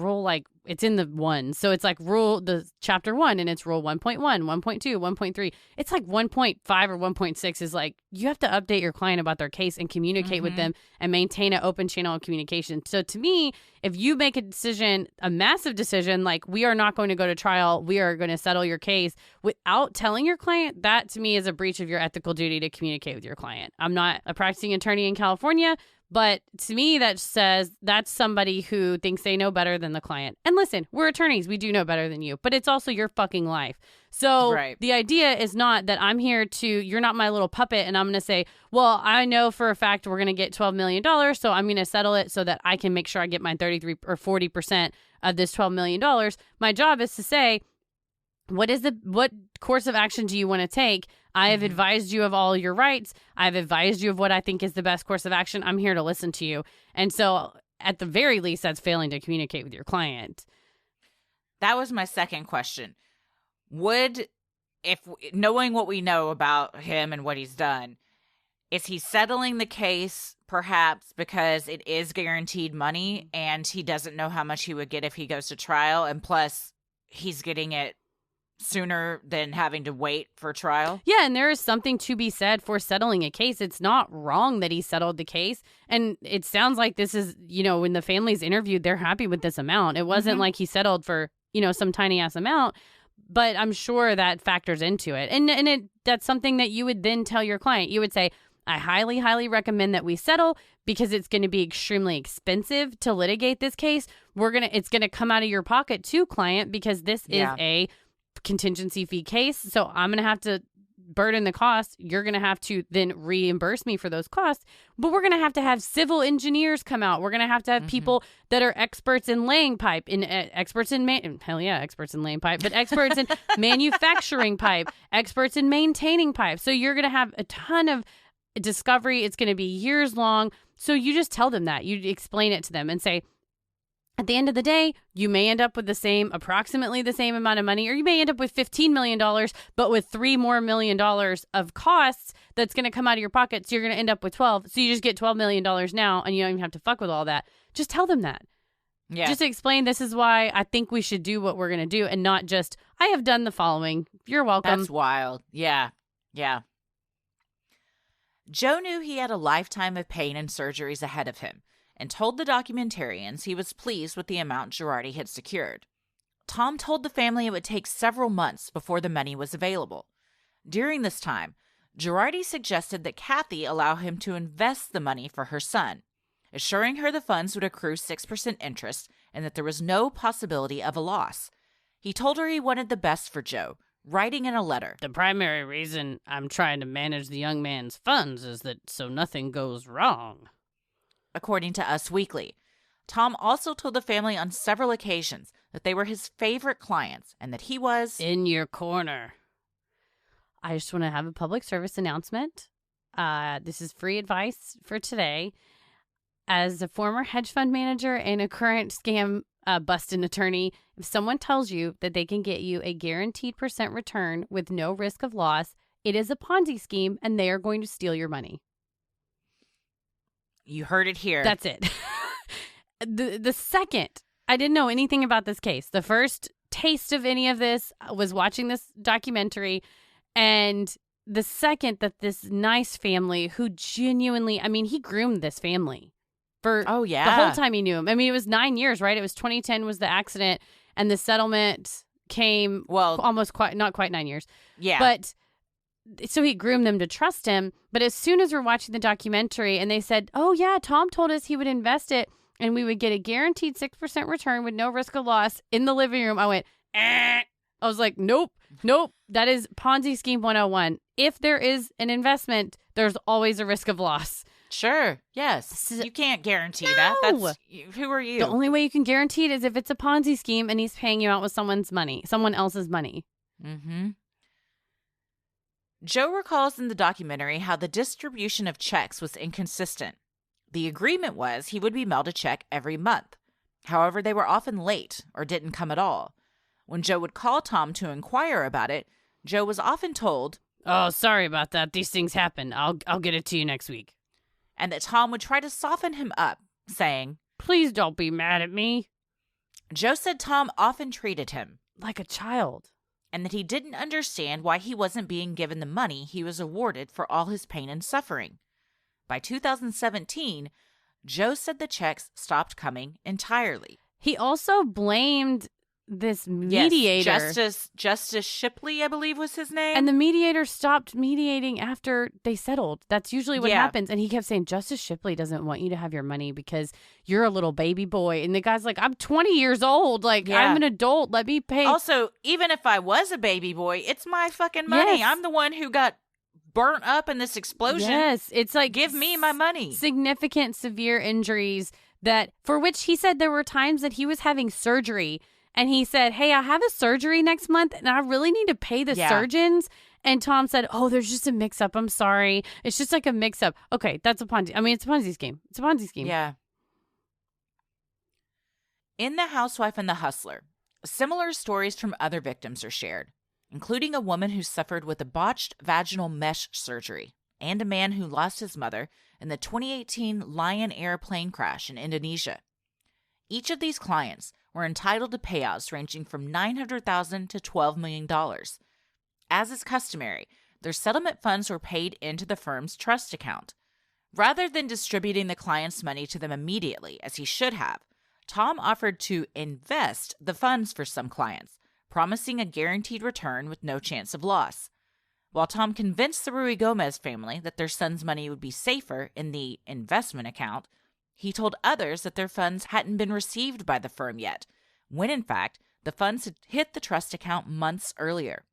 it's in the one. So it's like the chapter 1 and it's rule 1.1, 1.2, 1.3. It's like 1.5 or 1.6 is like, you have to update your client about their case and communicate with them and maintain an open channel of communication. So to me, if you make a decision, a massive decision, like we are not going to go to trial, we are going to settle your case without telling your client, that to me is a breach of your ethical duty to communicate with your client. I'm not a practicing attorney in California, but to me, that says that's somebody who thinks they know better than the client. And listen, we're attorneys. We do know better than you, but it's also your fucking life. So The idea is not that I'm here you're not my little puppet and I'm going to say, well, I know for a fact we're going to get $12 million. So I'm going to settle it so that I can make sure I get my 33 or 40% of this $12 million. My job is to say, what course of action do you want to take? I have advised you of all your rights. I've advised you of what I think is the best course of action. I'm here to listen to you. And so at the very least, that's failing to communicate with your client. That was my second question. Knowing what we know about him and what he's done, is he settling the case perhaps because it is guaranteed money and he doesn't know how much he would get if he goes to trial, and plus he's getting it sooner than having to wait for trial? Yeah, and there is something to be said for settling a case. It's not wrong that he settled the case. And it sounds like this is, when the family's interviewed, they're happy with this amount. It wasn't like he settled for, some tiny ass amount, but I'm sure that factors into it. And that's something that you would then tell your client. You would say, I highly, highly recommend that we settle because it's going to be extremely expensive to litigate this case. It's going to come out of your pocket too, client, because this is a contingency fee case. So I'm going to have to burden the cost. You're going to have to then reimburse me for those costs. But we're going to have civil engineers come out. We're going to have people that are experts in laying pipe, experts in laying pipe, but experts in manufacturing pipe, experts in maintaining pipe. So you're going to have a ton of discovery. It's going to be years long. So you just tell them that. You explain it to them and say, At the end of the day, you may end up with approximately the same amount of money, or you may end up with $15 million, but with $3 more million of costs that's going to come out of your pocket. So you're going to end up with 12. So you just get $12 million now, and you don't even have to fuck with all that. Just tell them that. Yeah. Just explain, this is why I think we should do what we're going to do, and not just, I have done the following. You're welcome. That's wild. Yeah. Yeah. Joe knew he had a lifetime of pain and surgeries ahead of him, and told the documentarians he was pleased with the amount Girardi had secured. Tom told the family it would take several months before the money was available. During this time, Girardi suggested that Kathy allow him to invest the money for her son, assuring her the funds would accrue 6% interest and that there was no possibility of a loss. He told her he wanted the best for Joe, writing in a letter, "The primary reason I'm trying to manage the young man's funds is that so nothing goes wrong." According to Us Weekly. Tom also told the family on several occasions that they were his favorite clients and that he was in your corner. I just want to have a public service announcement. This is free advice for today. As a former hedge fund manager and a current scam busting attorney, if someone tells you that they can get you a guaranteed % return with no risk of loss, it is a Ponzi scheme and they are going to steal your money. You heard it here. That's it. The second, I didn't know anything about this case. The first taste of any of this was watching this documentary. And the second that this nice family who genuinely, I mean, he groomed this family for the whole time he knew him. I mean, it was 9 years, right? It was 2010 was the accident, and the settlement came not quite 9 years. Yeah. But so he groomed them to trust him. But as soon as we're watching the documentary and they said, oh, yeah, Tom told us he would invest it and we would get a guaranteed 6% return with no risk of loss in the living room, I went, eh. I was like, nope. That is Ponzi scheme 101. If there is an investment, there's always a risk of loss. Sure. Yes. You can't guarantee that. Who are you? The only way you can guarantee it is if it's a Ponzi scheme and he's paying you out with someone else's money. Mm-hmm. Joe recalls in the documentary how the distribution of checks was inconsistent. The agreement was he would be mailed a check every month. However, they were often late or didn't come at all. When Joe would call Tom to inquire about it, Joe was often told, "Oh, sorry about that. These things happen. I'll get it to you next week." And that Tom would try to soften him up, saying, "Please don't be mad at me." Joe said Tom often treated him like a child, and that he didn't understand why he wasn't being given the money he was awarded for all his pain and suffering. By 2017, Joe said the checks stopped coming entirely. He also blamed this mediator. Yes, Justice Shipley, I believe was his name. And the mediator stopped mediating after they settled. That's usually what happens. And he kept saying, Justice Shipley doesn't want you to have your money because you're a little baby boy. And the guy's like, I'm 20 years old. Like, I'm an adult. Let me pay. Also, even if I was a baby boy, it's my fucking money. Yes. I'm the one who got burnt up in this explosion. Yes. It's like, give me my money. Significant, severe injuries that for which he said there were times that he was having surgery. And he said, hey, I have a surgery next month and I really need to pay the surgeons. And Tom said, oh, there's just a mix up. I'm sorry. It's just like a mix up. Okay, that's a Ponzi. I mean, it's a Ponzi scheme. It's a Ponzi scheme. Yeah. In The Housewife and the Hustler, similar stories from other victims are shared, including a woman who suffered with a botched vaginal mesh surgery and a man who lost his mother in the 2018 Lion Air plane crash in Indonesia. Each of these clients were entitled to payouts ranging from $900,000 to $12 million. As is customary, their settlement funds were paid into the firm's trust account. Rather than distributing the client's money to them immediately, as he should have, Tom offered to invest the funds for some clients, promising a guaranteed return with no chance of loss. While Tom convinced the Rui Gomez family that their son's money would be safer in the investment account, he told others that their funds hadn't been received by the firm yet, when in fact, the funds had hit the trust account months earlier.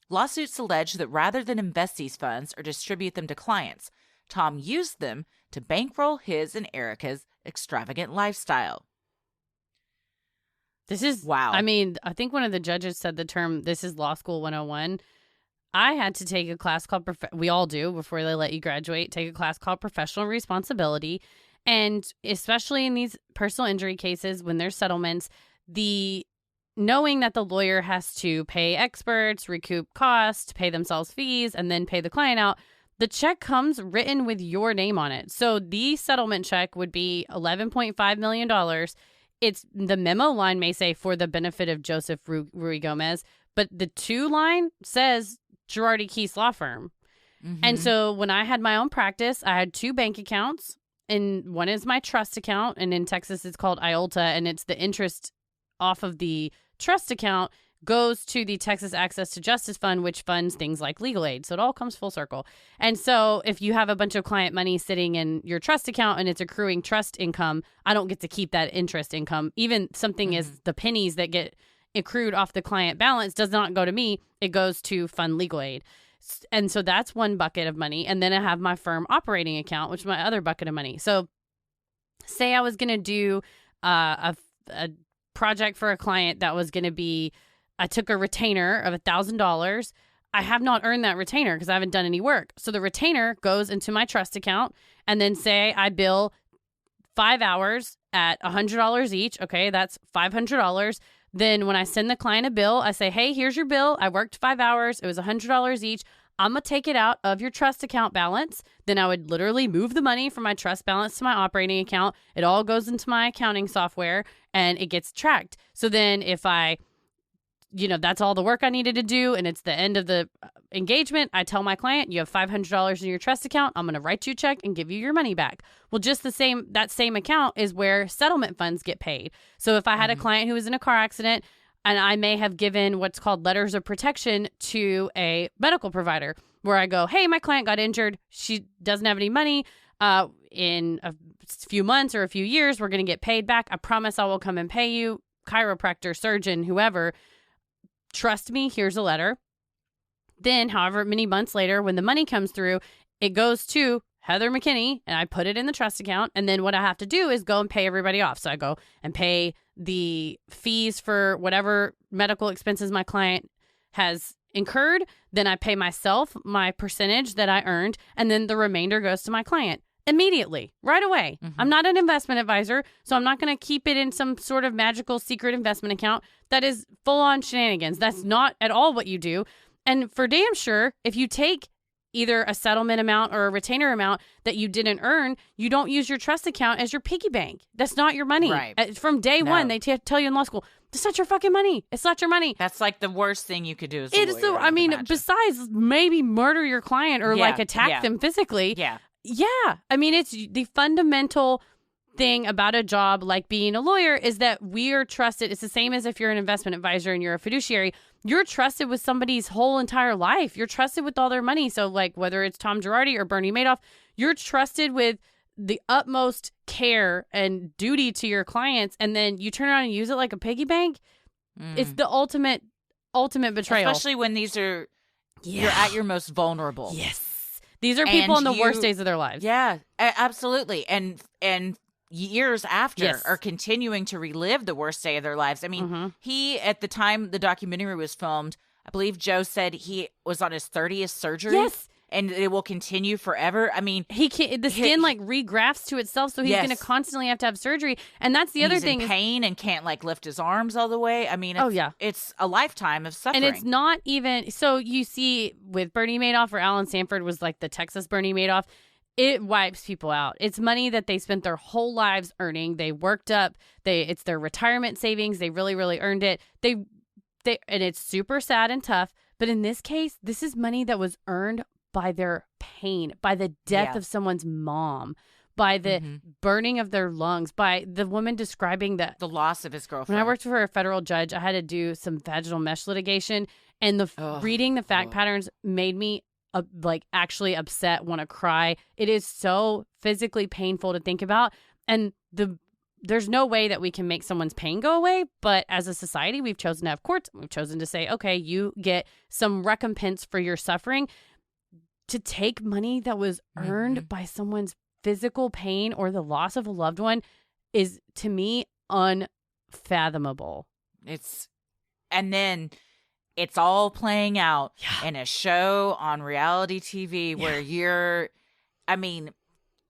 Lawsuits allege that rather than invest these funds or distribute them to clients, Tom used them to bankroll his and Erika's extravagant lifestyle. This is, wow. I mean, I think one of the judges said the term, this is Law School 101. I had to take a class called, we all do before they let you graduate, take a class called Professional Responsibility. And especially in these personal injury cases, when there's settlements, the knowing that the lawyer has to pay experts, recoup costs, pay themselves fees, and then pay the client out, the check comes written with your name on it. So the settlement check would be $11.5 million. It's the memo line may say for the benefit of Joseph Rui Gomez, but the to line says Girardi Keese Law Firm. And so when I had my own practice, I had 2 bank accounts, and one is my trust account, and in Texas it's called IOLTA, and it's the interest off of the trust account goes to the Texas Access to Justice Fund, which funds things like legal aid. So it all comes full circle. And so if you have a bunch of client money sitting in your trust account and it's accruing trust income, I don't get to keep that interest income. Even something as the pennies that get accrued off the client balance does not go to me. It goes to fund legal aid. And so that's one bucket of money. And then I have my firm operating account, which is my other bucket of money. So say I was going to do a project for a client that was going to be, I took a retainer of $1,000. I have not earned that retainer because I haven't done any work. So the retainer goes into my trust account, and then say I bill 5 hours at $100 each. Okay, that's $500. Then when I send the client a bill, I say, hey, here's your bill. I worked 5 hours. It was $100 each. I'm going to take it out of your trust account balance. Then I would literally move the money from my trust balance to my operating account. It all goes into my accounting software and it gets tracked. So then if that's all the work I needed to do and it's the end of the engagement, I tell my client, you have $500 in your trust account. I'm going to write you a check and give you your money back. Well, just that same account is where settlement funds get paid. So if I had a client who was in a car accident, and I may have given what's called letters of protection to a medical provider where I go, hey, my client got injured. She doesn't have any money. In a few months or a few years, we're going to get paid back. I promise I will come and pay you. Chiropractor, surgeon, whoever. Trust me, here's a letter. Then, however many months later, when the money comes through, it goes to Heather McKinney, and I put it in the trust account. And then what I have to do is go and pay everybody off. So I go and pay the fees for whatever medical expenses my client has incurred. Then I pay myself my percentage that I earned, and then the remainder goes to my client immediately, right away. I'm not an investment advisor, so I'm not going to keep it in some sort of magical secret investment account that is full on shenanigans. That's not at all what you do. And for damn sure, if you take either a settlement amount or a retainer amount that you didn't earn, you don't use your trust account as your piggy bank. That's not your money. Right. From day one, they tell you in law school, it's not your fucking money. It's not your money. That's like the worst thing you could do as a lawyer. I mean, besides maybe murder your client or attack them physically. Yeah. Yeah. I mean, it's the fundamental thing about a job like being a lawyer is that we are trusted. It's the same as if you're an investment advisor and you're a fiduciary. You're trusted with somebody's whole entire life. You're trusted with all their money. So like whether it's Tom Girardi or Bernie Madoff, you're trusted with the utmost care and duty to your clients. And then you turn around and use it like a piggy bank. It's the ultimate betrayal. Especially when these are, you're at your most vulnerable. Yes. These are people in the worst days of their lives. Yeah, absolutely. And years after are continuing to relive the worst day of their lives. I mean, he, at the time the documentary was filmed, I believe Joe said he was on his 30th surgery. Yes. And it will continue forever. I mean, the skin regrafts to itself, so he's going to constantly have to have surgery. And that's the other thing. He's in pain and can't lift his arms all the way. I mean, it's a lifetime of suffering. And it's not even, so you see with Bernie Madoff, or Alan Sanford was like the Texas Bernie Madoff, it wipes people out. It's money that they spent their whole lives earning. They worked up. It's their retirement savings. They really, really earned it. And it's super sad and tough. But in this case, this is money that was earned by their pain, by the death of someone's mom, by the burning of their lungs, by the woman describing the loss of his girlfriend. When I worked for a federal judge, I had to do some vaginal mesh litigation, and reading the fact patterns made me actually upset, want to cry. It is so physically painful to think about, and there's no way that we can make someone's pain go away. But as a society, we've chosen to have courts. We've chosen to say, okay, you get some recompense for your suffering. To take money that was earned by someone's physical pain or the loss of a loved one is, to me, unfathomable. And then it's all playing out in a show on reality TV where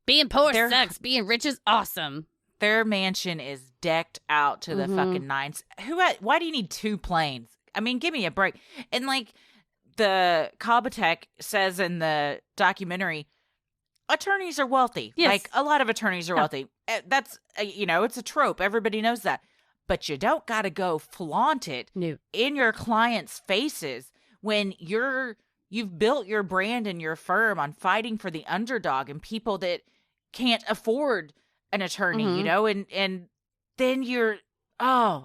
Being poor sucks. Being rich is awesome. Their mansion is decked out to the fucking nines. Why do you need 2 planes? I mean, give me a break. And like the Kabatek says in the documentary, attorneys are wealthy. Yes. Like a lot of attorneys are wealthy. That's, it's a trope. Everybody knows that. But you don't got to go flaunt it in your clients' faces when you've built your brand and your firm on fighting for the underdog and people that can't afford an attorney, and then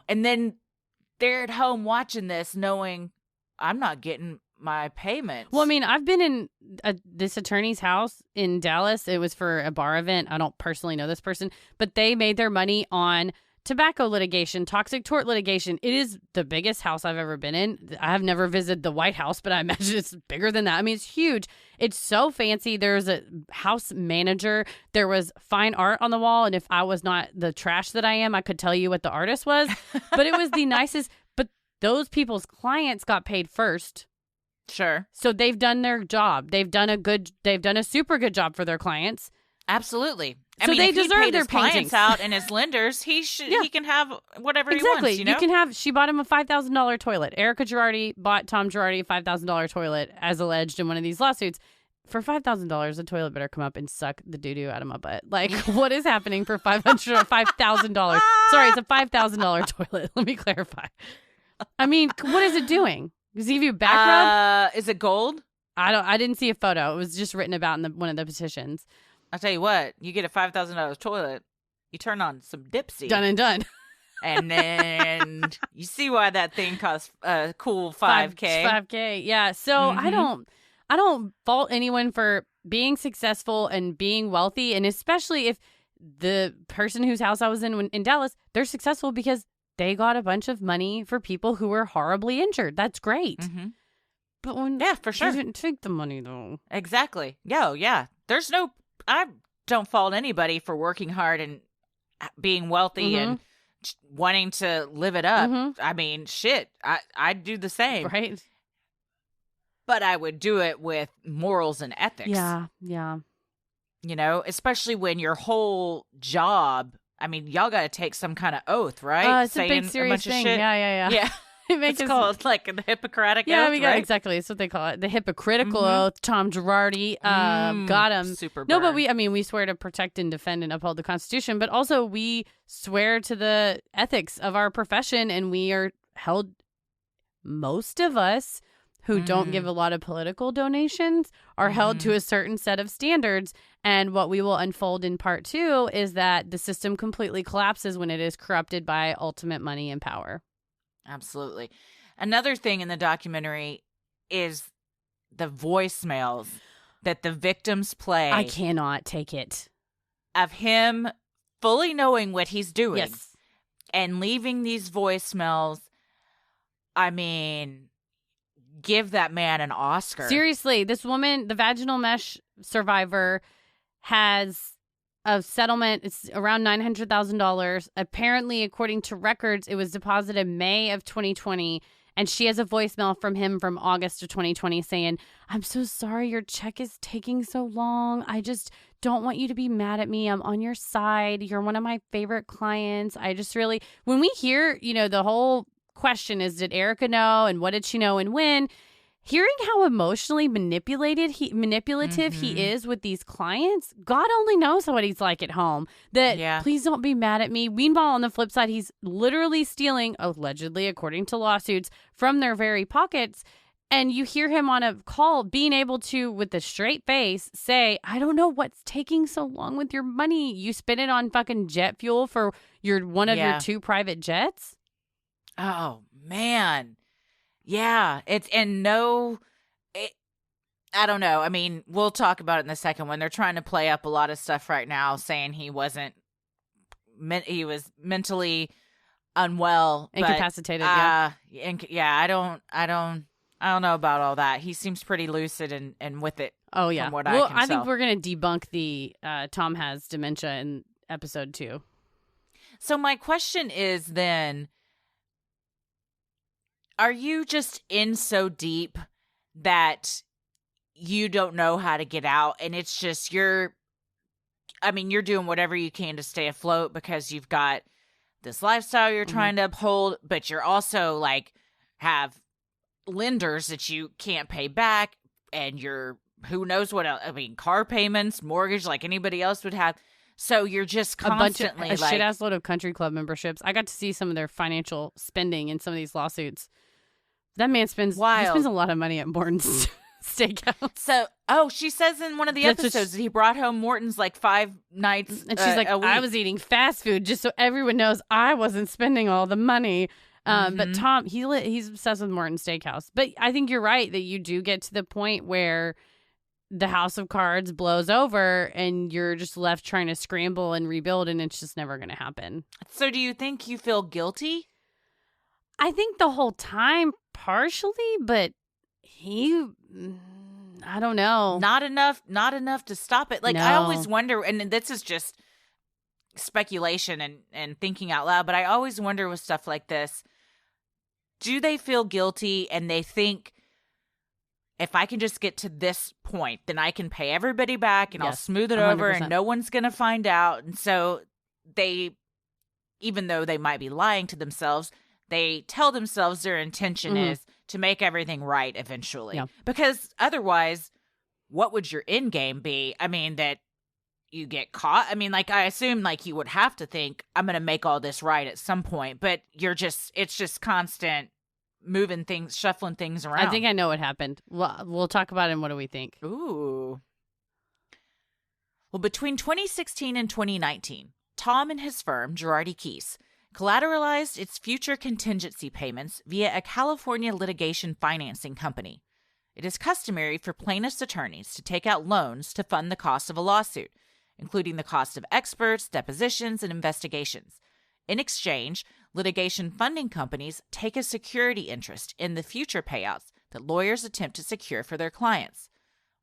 and then they're at home watching this knowing I'm not getting my payments. Well, I mean, I've been in this attorney's house in Dallas. It was for a bar event. I don't personally know this person, but they made their money on tobacco litigation, toxic tort litigation. It is the biggest house I've ever been in. I have never visited the White House, but I imagine it's bigger than that. I mean, it's huge. It's so fancy. There's a house manager. There was fine art on the wall. And if I was not the trash that I am, I could tell you what the artist was. But it was the nicest. But those people's clients got paid first. Sure. So they've done their job. They've done a super good job for their clients. Absolutely. So they deserve their paintings out and his lenders. He can have whatever he wants. You can have. She bought him a $5,000 toilet. Erika Girardi bought Tom Girardi a $5,000 toilet, as alleged in one of these lawsuits. For $5,000, the toilet better come up and suck the doo doo out of my butt. Like, what is happening for $5,000? Sorry, it's a $5,000 toilet. Let me clarify. I mean, what is it doing? Does he give you a back rub? Is it gold? I didn't see a photo. It was just written about in one of the petitions. I'll tell you what, you get a $5,000 toilet, you turn on some Dipsy. Done and done. And then you see why that thing costs a cool $5K. $5K, yeah. So I don't fault anyone for being successful and being wealthy, and especially if the person whose house I was in Dallas, they're successful because they got a bunch of money for people who were horribly injured. That's great. Mm-hmm. But for sure. They didn't take the money, though. Exactly. Yeah. I don't fault anybody for working hard and being wealthy and wanting to live it up. I mean, shit, I'd do the same. Right. But I would do it with morals and ethics. Yeah. Especially when your whole job, I mean, y'all got to take some kind of oath, right? It's a big serious thing. Yeah. Yeah. It's called like the Hippocratic oath, right? Exactly. It's what they call it. The hypocritical oath. Tom Girardi got him. Super burn. No, but we swear to protect and defend and uphold the Constitution, but also we swear to the ethics of our profession, and we are held, most of us who don't give a lot of political donations are held to a certain set of standards. And what we will unfold in part 2 is that the system completely collapses when it is corrupted by ultimate money and power. Absolutely. Another thing in the documentary is the voicemails that the victims play. I cannot take it. Of him fully knowing what he's doing. Yes. And leaving these voicemails. I mean, give that man an Oscar. Seriously, this woman, the vaginal mesh survivor, has a settlement. It's around $900,000. Apparently, according to records, it was deposited May of 2020. And she has a voicemail from him from August of 2020 saying, "I'm so sorry your check is taking so long. I just don't want you to be mad at me. I'm on your side. You're one of my favorite clients. I just really," when we hear, the whole question is, did Erika know and what did she know and when? Hearing how emotionally manipulative he is with these clients, God only knows what he's like at home. Please don't be mad at me. Meanwhile, on the flip side, he's literally stealing, allegedly, according to lawsuits, from their very pockets. And you hear him on a call being able to, with a straight face, say, "I don't know what's taking so long with your money. You spend it on fucking jet fuel for one of your 2 private jets?" Oh, man. Yeah, I don't know. I mean, we'll talk about it in the second one. They're trying to play up a lot of stuff right now, saying he was mentally unwell, incapacitated. I don't know about all that. He seems pretty lucid and with it. Oh yeah. From what I can I think tell. we're gonna debunk the Tom has dementia in episode 2. So my question is then, are you just in so deep that you don't know how to get out, and it's just you're I mean, you're doing whatever you can to stay afloat because you've got this lifestyle you're trying to uphold, but you're also like have lenders that you can't pay back, and you're who knows what else. I mean, car payments, mortgage, like anybody else would have. So you're just constantly a shit ass load of country club memberships. I got to see some of their financial spending in some of these lawsuits. That man spends a lot of money at Morton's Steakhouse. So, she says in one of the episodes that he brought home Morton's like 5 nights, and she's like, I was eating fast food just so everyone knows I wasn't spending all the money. But Tom, he's obsessed with Morton's Steakhouse. But I think you're right that you do get to the point where the house of cards blows over and you're just left trying to scramble and rebuild, and it's just never going to happen. So do you think you feel guilty? I think the whole time, partially, but I don't know. Not enough to stop it. Like, No. I always wonder, and this is just speculation and thinking out loud, but I always wonder with stuff like this, do they feel guilty and they think, if I can just get to this point, then I can pay everybody back and I'll smooth it 100%. Over and no one's going to find out. And so they, even though they might be lying to themselves, they tell themselves their intention is to make everything right eventually. Yeah. Because otherwise, what would your end game be? I mean, that you get caught? I mean, like, I assume like you would have to think, I'm going to make all this right at some point, but it's just constant moving things, shuffling things around. I think I know what happened. We'll talk about it and what do we think? Ooh. Well, between 2016 and 2019, Tom and his firm, Girardi Keese, collateralized its future contingency payments via a California litigation financing company. It is customary for plaintiffs' attorneys to take out loans to fund the cost of a lawsuit, including the cost of experts, depositions, and investigations. In exchange, litigation funding companies take a security interest in the future payouts that lawyers attempt to secure for their clients.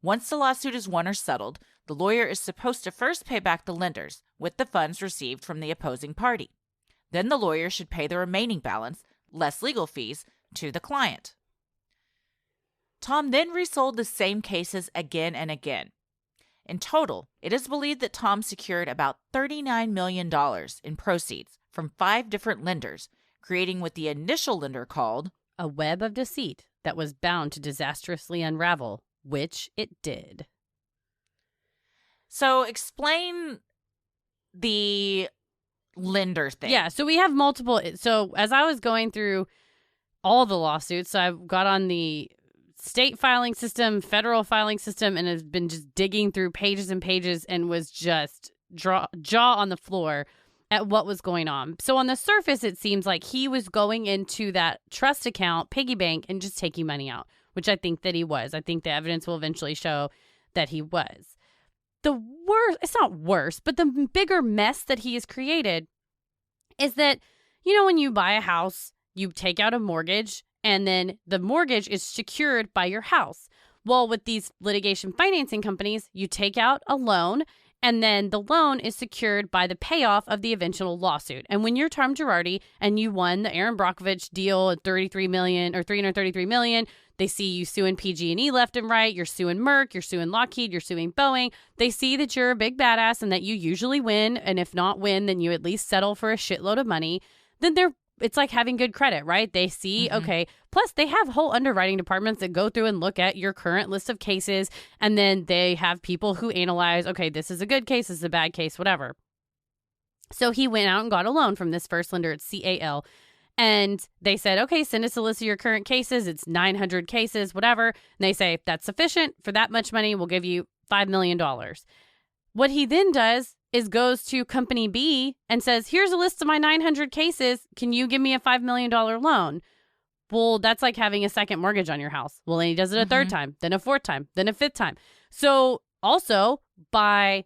Once the lawsuit is won or settled, the lawyer is supposed to first pay back the lenders with the funds received from the opposing party. Then the lawyer should pay the remaining balance, less legal fees, to the client. Tom then resold the same cases again and again. In total, it is believed that Tom secured about $39 million in proceeds from 5 different lenders, creating what the initial lender called a web of deceit that was bound to disastrously unravel, which it did. So explain the lender thing. Yeah, so we have multiple. So as I was going through all the lawsuits, I got on the state filing system, federal filing system, and has been just digging through pages and pages and was just jaw on the floor at what was going on. So on the surface, it seems like he was going into that trust account, piggy bank, and just taking money out, which I think that he was. I think the evidence will eventually show that he was. The worst, it's not worse, but the bigger mess that he has created is that, when you buy a house, you take out a mortgage, and then the mortgage is secured by your house. Well, with these litigation financing companies, you take out a loan, and then the loan is secured by the payoff of the eventual lawsuit. And when you're Tom Girardi and you won the Aaron Brockovich deal at $33 million or $333 million, they see you suing PG&E left and right. You're suing Merck. You're suing Lockheed. You're suing Boeing. They see that you're a big badass and that you usually win. And if not win, then you at least settle for a shitload of money. Then it's like having good credit, right? They see, okay. Plus, they have whole underwriting departments that go through and look at your current list of cases. And then they have people who analyze, okay, this is a good case, this is a bad case, whatever. So he went out and got a loan from this first lender at CAL. And they said, okay, send us a list of your current cases. It's 900 cases, whatever. And they say, if that's sufficient for that much money, we'll give you $5 million. What he then does is goes to Company B and says, here's a list of my 900 cases. Can you give me a $5 million loan? Well, that's like having a second mortgage on your house. Well, then he does it a third time, then a fourth time, then a fifth time. So also by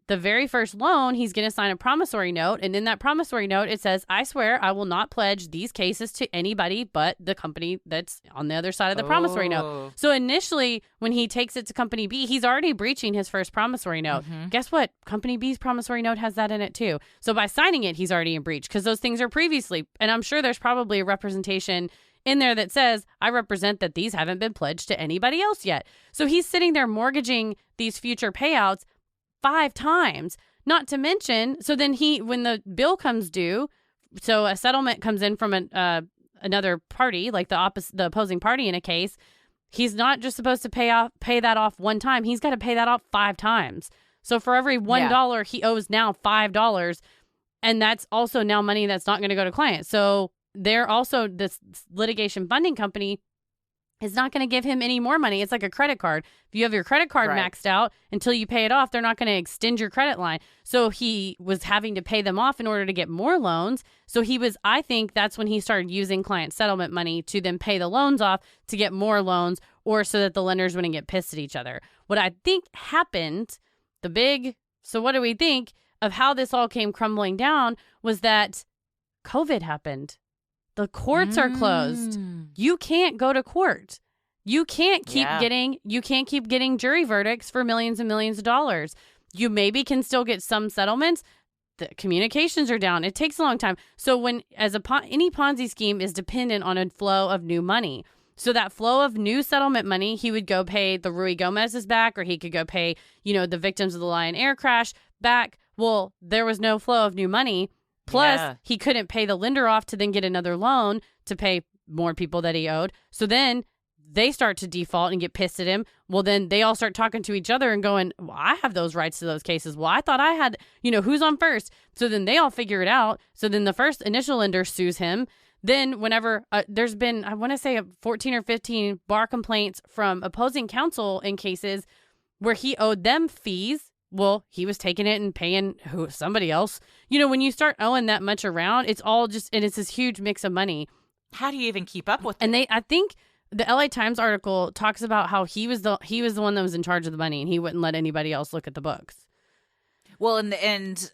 the very first loan, he's going to sign a promissory note. And in that promissory note, it says, I swear I will not pledge these cases to anybody but the company that's on the other side of the promissory note. So initially, when he takes it to Company B, he's already breaching his first promissory note. Guess what? Company B's promissory note has that in it too. So by signing it, he's already in breach because those things are previously. And I'm sure there's probably a representation in there that says, I represent that these haven't been pledged to anybody else yet. So he's sitting there mortgaging these future payouts 5 times not to mention, so then when the bill comes due, so a settlement comes in from another party, like the opposing party in a case, he's not just supposed to pay that off one time. He's got to pay that off 5 times. So for every $1, he owes now $5. And that's also now money that's not going to go to clients. So they're also, this litigation funding company is not going to give him any more money. It's like a credit card. If you have your credit card maxed out, until you pay it off, they're not going to extend your credit line. So he was having to pay them off in order to get more loans. So I think that's when he started using client settlement money to then pay the loans off to get more loans, or so that the lenders wouldn't get pissed at each other. What I think happened, so what do we think of how this all came crumbling down, was that COVID happened. The courts are closed. You can't go to court. You can't keep getting jury verdicts for millions and millions of dollars. You maybe can still get some settlements. The communications are down. It takes a long time. So any Ponzi scheme is dependent on a flow of new money. So that flow of new settlement money, he would go pay the Rui Gomez's back, or he could go pay, the victims of the Lion Air crash back. Well, there was no flow of new money. Plus, he couldn't pay the lender off to then get another loan to pay more people that he owed. So then they start to default and get pissed at him. Well, then they all start talking to each other and going, well, I have those rights to those cases. Well, I thought I had, who's on first? So then they all figure it out. So then the first initial lender sues him. Then whenever there's been, I want to say 14 or 15 bar complaints from opposing counsel in cases where he owed them fees. Well, he was taking it and paying somebody else. When you start owing that much around, it's all and it's this huge mix of money. How do you even keep up with it? And I think the LA Times article talks about how he was the one that was in charge of the money, and he wouldn't let anybody else look at the books. Well, in the end,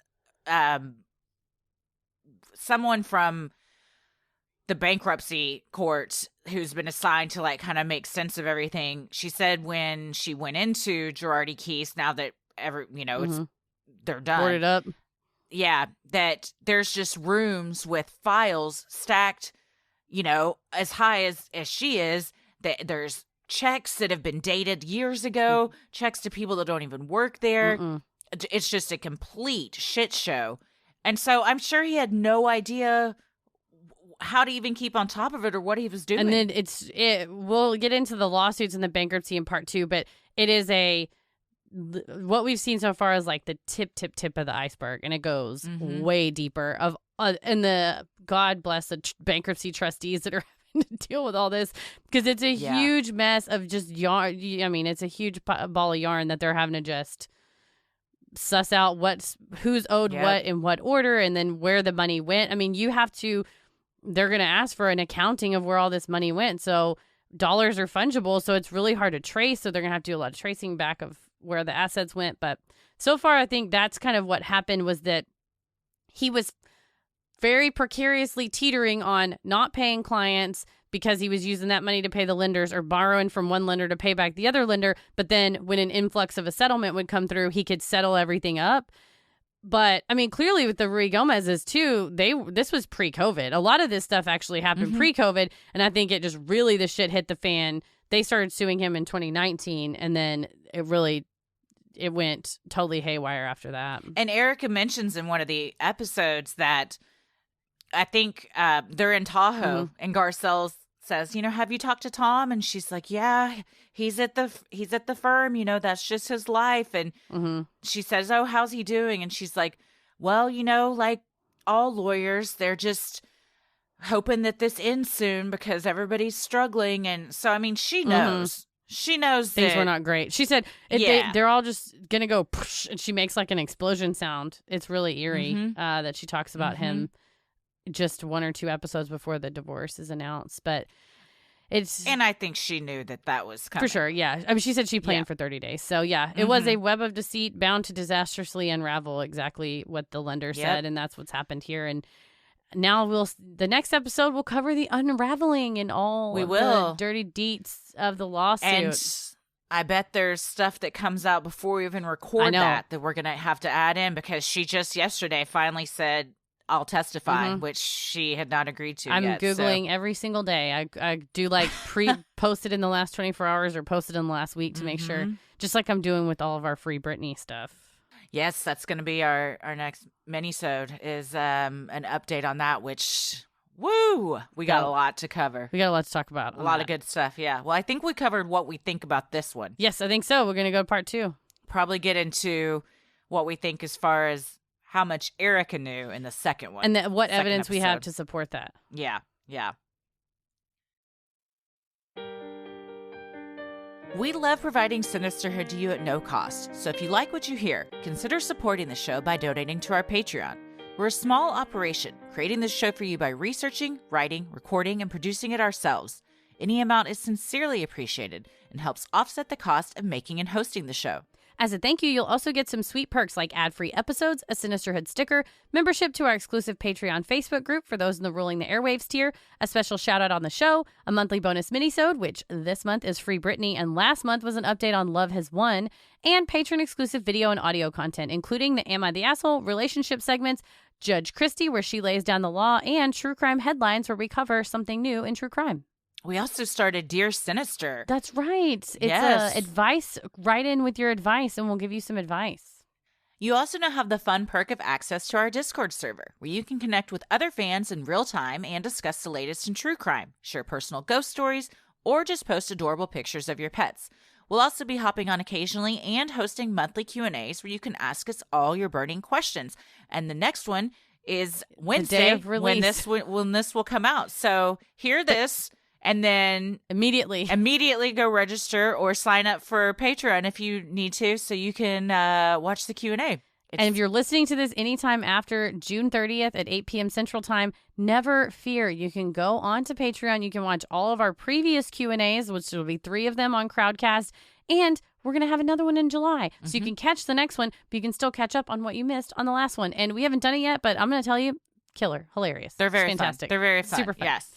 someone from the bankruptcy court who's been assigned to kind of make sense of everything, she said when she went into Girardi case, now that it's they're done, boarded up, that there's just rooms with files stacked, as high as she is, that there's checks that have been dated years ago, checks to people that don't even work there. It's just a complete shit show. And so I'm sure he had no idea how to even keep on top of it or what he was doing. And then we'll get into the lawsuits and the bankruptcy in part 2, but it is what we've seen so far is the tip of the iceberg, and it goes way deeper and the God bless the bankruptcy trustees that are having to deal with all this, because it's a huge mess of just yarn. I mean, it's a huge ball of yarn that they're having to just suss out who's owed what in what order, and then where the money went. I mean, they're going to ask for an accounting of where all this money went. So dollars are fungible, so it's really hard to trace. So they're going to have to do a lot of tracing back of where the assets went. But so far, I think that's kind of what happened, was that he was very precariously teetering on not paying clients because he was using that money to pay the lenders, or borrowing from one lender to pay back the other lender. But then when an influx of a settlement would come through, he could settle everything up. But I mean, clearly with the Rui Gomez's too, this was pre-COVID. A lot of this stuff actually happened pre-COVID. And I think it just really, the shit hit the fan. They started suing him in 2019, and then it went totally haywire after that. And Erika mentions in one of the episodes that I think they're in Tahoe, and Garcelle says, have you talked to Tom? And she's like, yeah, he's at the firm, that's just his life. And she says, oh, how's he doing? And she's like, well, like all lawyers, they're just hoping that this ends soon because everybody's struggling. And so, I mean, she knows. She knows things were not great. She said they're all just going to go, and she makes an explosion sound. It's really eerie that she talks about him just 1 or 2 episodes before the divorce is announced. But and I think she knew that was coming. For sure, yeah. I mean, she said she planned for 30 days. So, yeah, it was a web of deceit bound to disastrously unravel, exactly what the lender said, and that's what's happened here. And now the next episode will cover the unraveling and all the dirty deets of the lawsuit. And I bet there's stuff that comes out before we even record that we're going to have to add in, because she just yesterday finally said, I'll testify, which she had not agreed to I'm yet. Googling every single day. I do post it in the last 24 hours or post it in the last week to make sure, just like I'm doing with all of our Free Britney stuff. Yes, that's going to be our next mini-sode is an update on that, which, woo, we got a lot to cover. We got a lot to talk about. A lot of good stuff, yeah. Well, I think we covered what we think about this one. Yes, I think so. We're going to go to part 2. Probably get into what we think as far as how much Erika knew in the second one. And what evidence we have to support that. Yeah, yeah. We love providing Sinisterhood to you at no cost, so if you like what you hear, consider supporting the show by donating to our Patreon. We're a small operation, creating this show for you by researching, writing, recording, and producing it ourselves. Any amount is sincerely appreciated and helps offset the cost of making and hosting the show. As a thank you, you'll also get some sweet perks like ad-free episodes, a Sinisterhood sticker, membership to our exclusive Patreon Facebook group for those in the Ruling the Airwaves tier, a special shout-out on the show, a monthly bonus minisode, which this month is Free Britney, and last month was an update on Love Has Won, and patron-exclusive video and audio content, including the Am I the Asshole relationship segments, Judge Christie, where she lays down the law, and True Crime Headlines, where we cover something new in true crime. We also started Dear Sinister. That's right. It's advice. Write in with your advice and we'll give you some advice. You also now have the fun perk of access to our Discord server, where you can connect with other fans in real time and discuss the latest in true crime, share personal ghost stories, or just post adorable pictures of your pets. We'll also be hopping on occasionally and hosting monthly Q&As where you can ask us all your burning questions. And the next one is Wednesday when this will come out. So hear this. And then immediately go register or sign up for Patreon if you need to, so you can watch the Q&A. And if you're listening to this anytime after June 30th at 8 p.m. Central Time, never fear. You can go on to Patreon. You can watch all of our previous Q&As, which will be 3 of them on Crowdcast. And we're going to have another one in July. So you can catch the next one, but you can still catch up on what you missed on the last one. And we haven't done it yet, but I'm going to tell you, killer, hilarious. They're very fantastic. Fun. They're very fun. Super fun. Yes.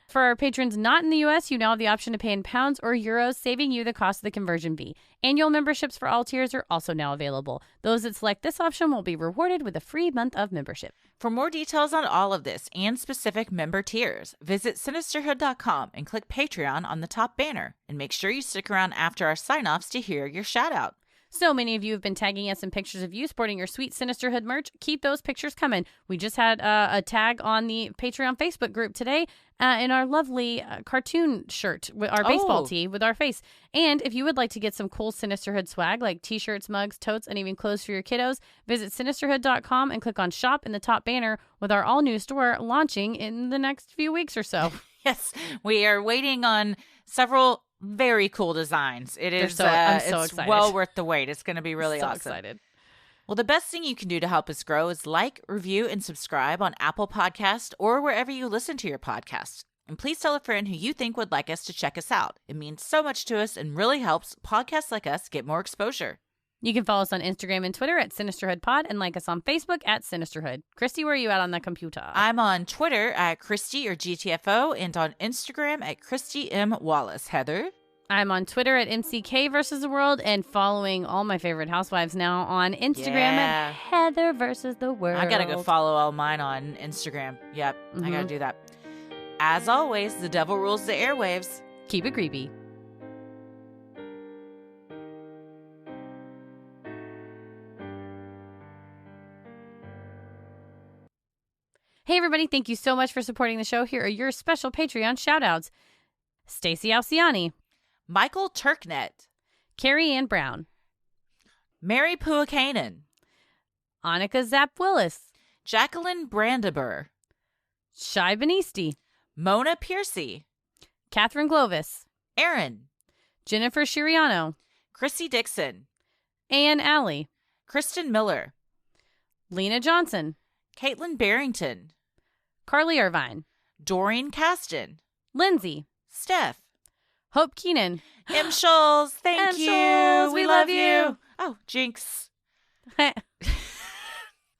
For our patrons not in the U.S., you now have the option to pay in pounds or euros, saving you the cost of the conversion fee. Annual memberships for all tiers are also now available. Those that select this option will be rewarded with a free month of membership. For more details on all of this and specific member tiers, visit Sinisterhood.com and click Patreon on the top banner. And make sure you stick around after our sign-offs to hear your shout-out. So many of you have been tagging us in pictures of you sporting your sweet Sinisterhood merch. Keep those pictures coming. We just had a tag on the Patreon Facebook group today in our lovely cartoon shirt, with our baseball tee with our face. And if you would like to get some cool Sinisterhood swag like t-shirts, mugs, totes, and even clothes for your kiddos, visit Sinisterhood.com and click on Shop in the top banner with our all-new store launching in the next few weeks or so. Yes, we are waiting on several very cool designs. It is I'm so excited. Well worth the wait. It's going to be really so awesome. Excited. Well, the best thing you can do to help us grow is like, review, and subscribe on Apple Podcast or wherever you listen to your podcast. And please tell a friend who you think would like us to check us out. It means so much to us and really helps podcasts like us get more exposure. You can follow us on Instagram and Twitter at SinisterhoodPod and like us on Facebook at Sinisterhood. Christy, where are you at on the computer? I'm on Twitter at Christy or GTFO and on Instagram at Christy M. Wallace. Heather? I'm on Twitter at MCK versus the world and following all my favorite housewives now on Instagram at Heather versus the world. I got to go follow all mine on Instagram. Yep, I got to do that. As always, the devil rules the airwaves. Keep it creepy. Hey, everybody. Thank you so much for supporting the show. Here are your special Patreon shout-outs. Stacey Alciani. Michael Turknet. Carrie Ann Brown. Mary Puakanen. Annika Zapp-Willis. Jacqueline Brandeber. Shai Benisti. Mona Piercy. Catherine Glovis. Aaron. Jennifer Shiriano. Chrissy Dixon. Ann Alley. Kristen Miller. Lena Johnson. Caitlin Barrington. Carly Irvine. Doreen Caston. Lindsay. Steph. Hope Keenan. M. Scholes, thank M. you. Scholes, we love you. Oh, Jinx.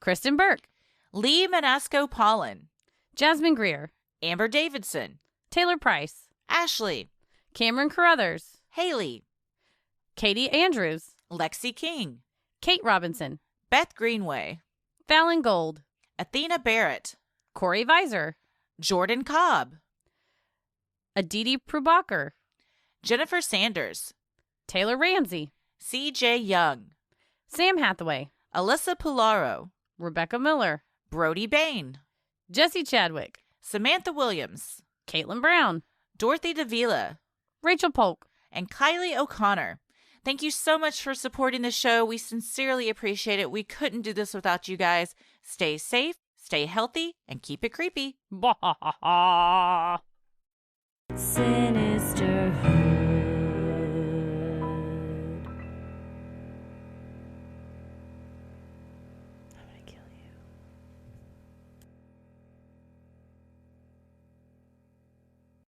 Kristen Burke. Lee Manasco Pollen. Jasmine Greer. Amber Davidson. Taylor Price. Ashley. Cameron Carruthers. Haley. Katie Andrews. Lexi King. Kate Robinson. Beth Greenway. Fallon Gold. Athena Barrett. Corey Visor. Jordan Cobb. Aditi Prabhakar. Jennifer Sanders. Taylor Ramsey. CJ Young. Sam Hathaway. Alyssa Pilaro, Rebecca Miller, Brody Bain, Jesse Chadwick, Samantha Williams, Caitlin Brown, Dorothy Davila, Rachel Polk, and Kylie O'Connor. Thank you so much for supporting the show. We sincerely appreciate it. We couldn't do this without you guys. Stay safe, stay healthy, and keep it creepy. Bah, ha, ha, ha. Sinisterhood.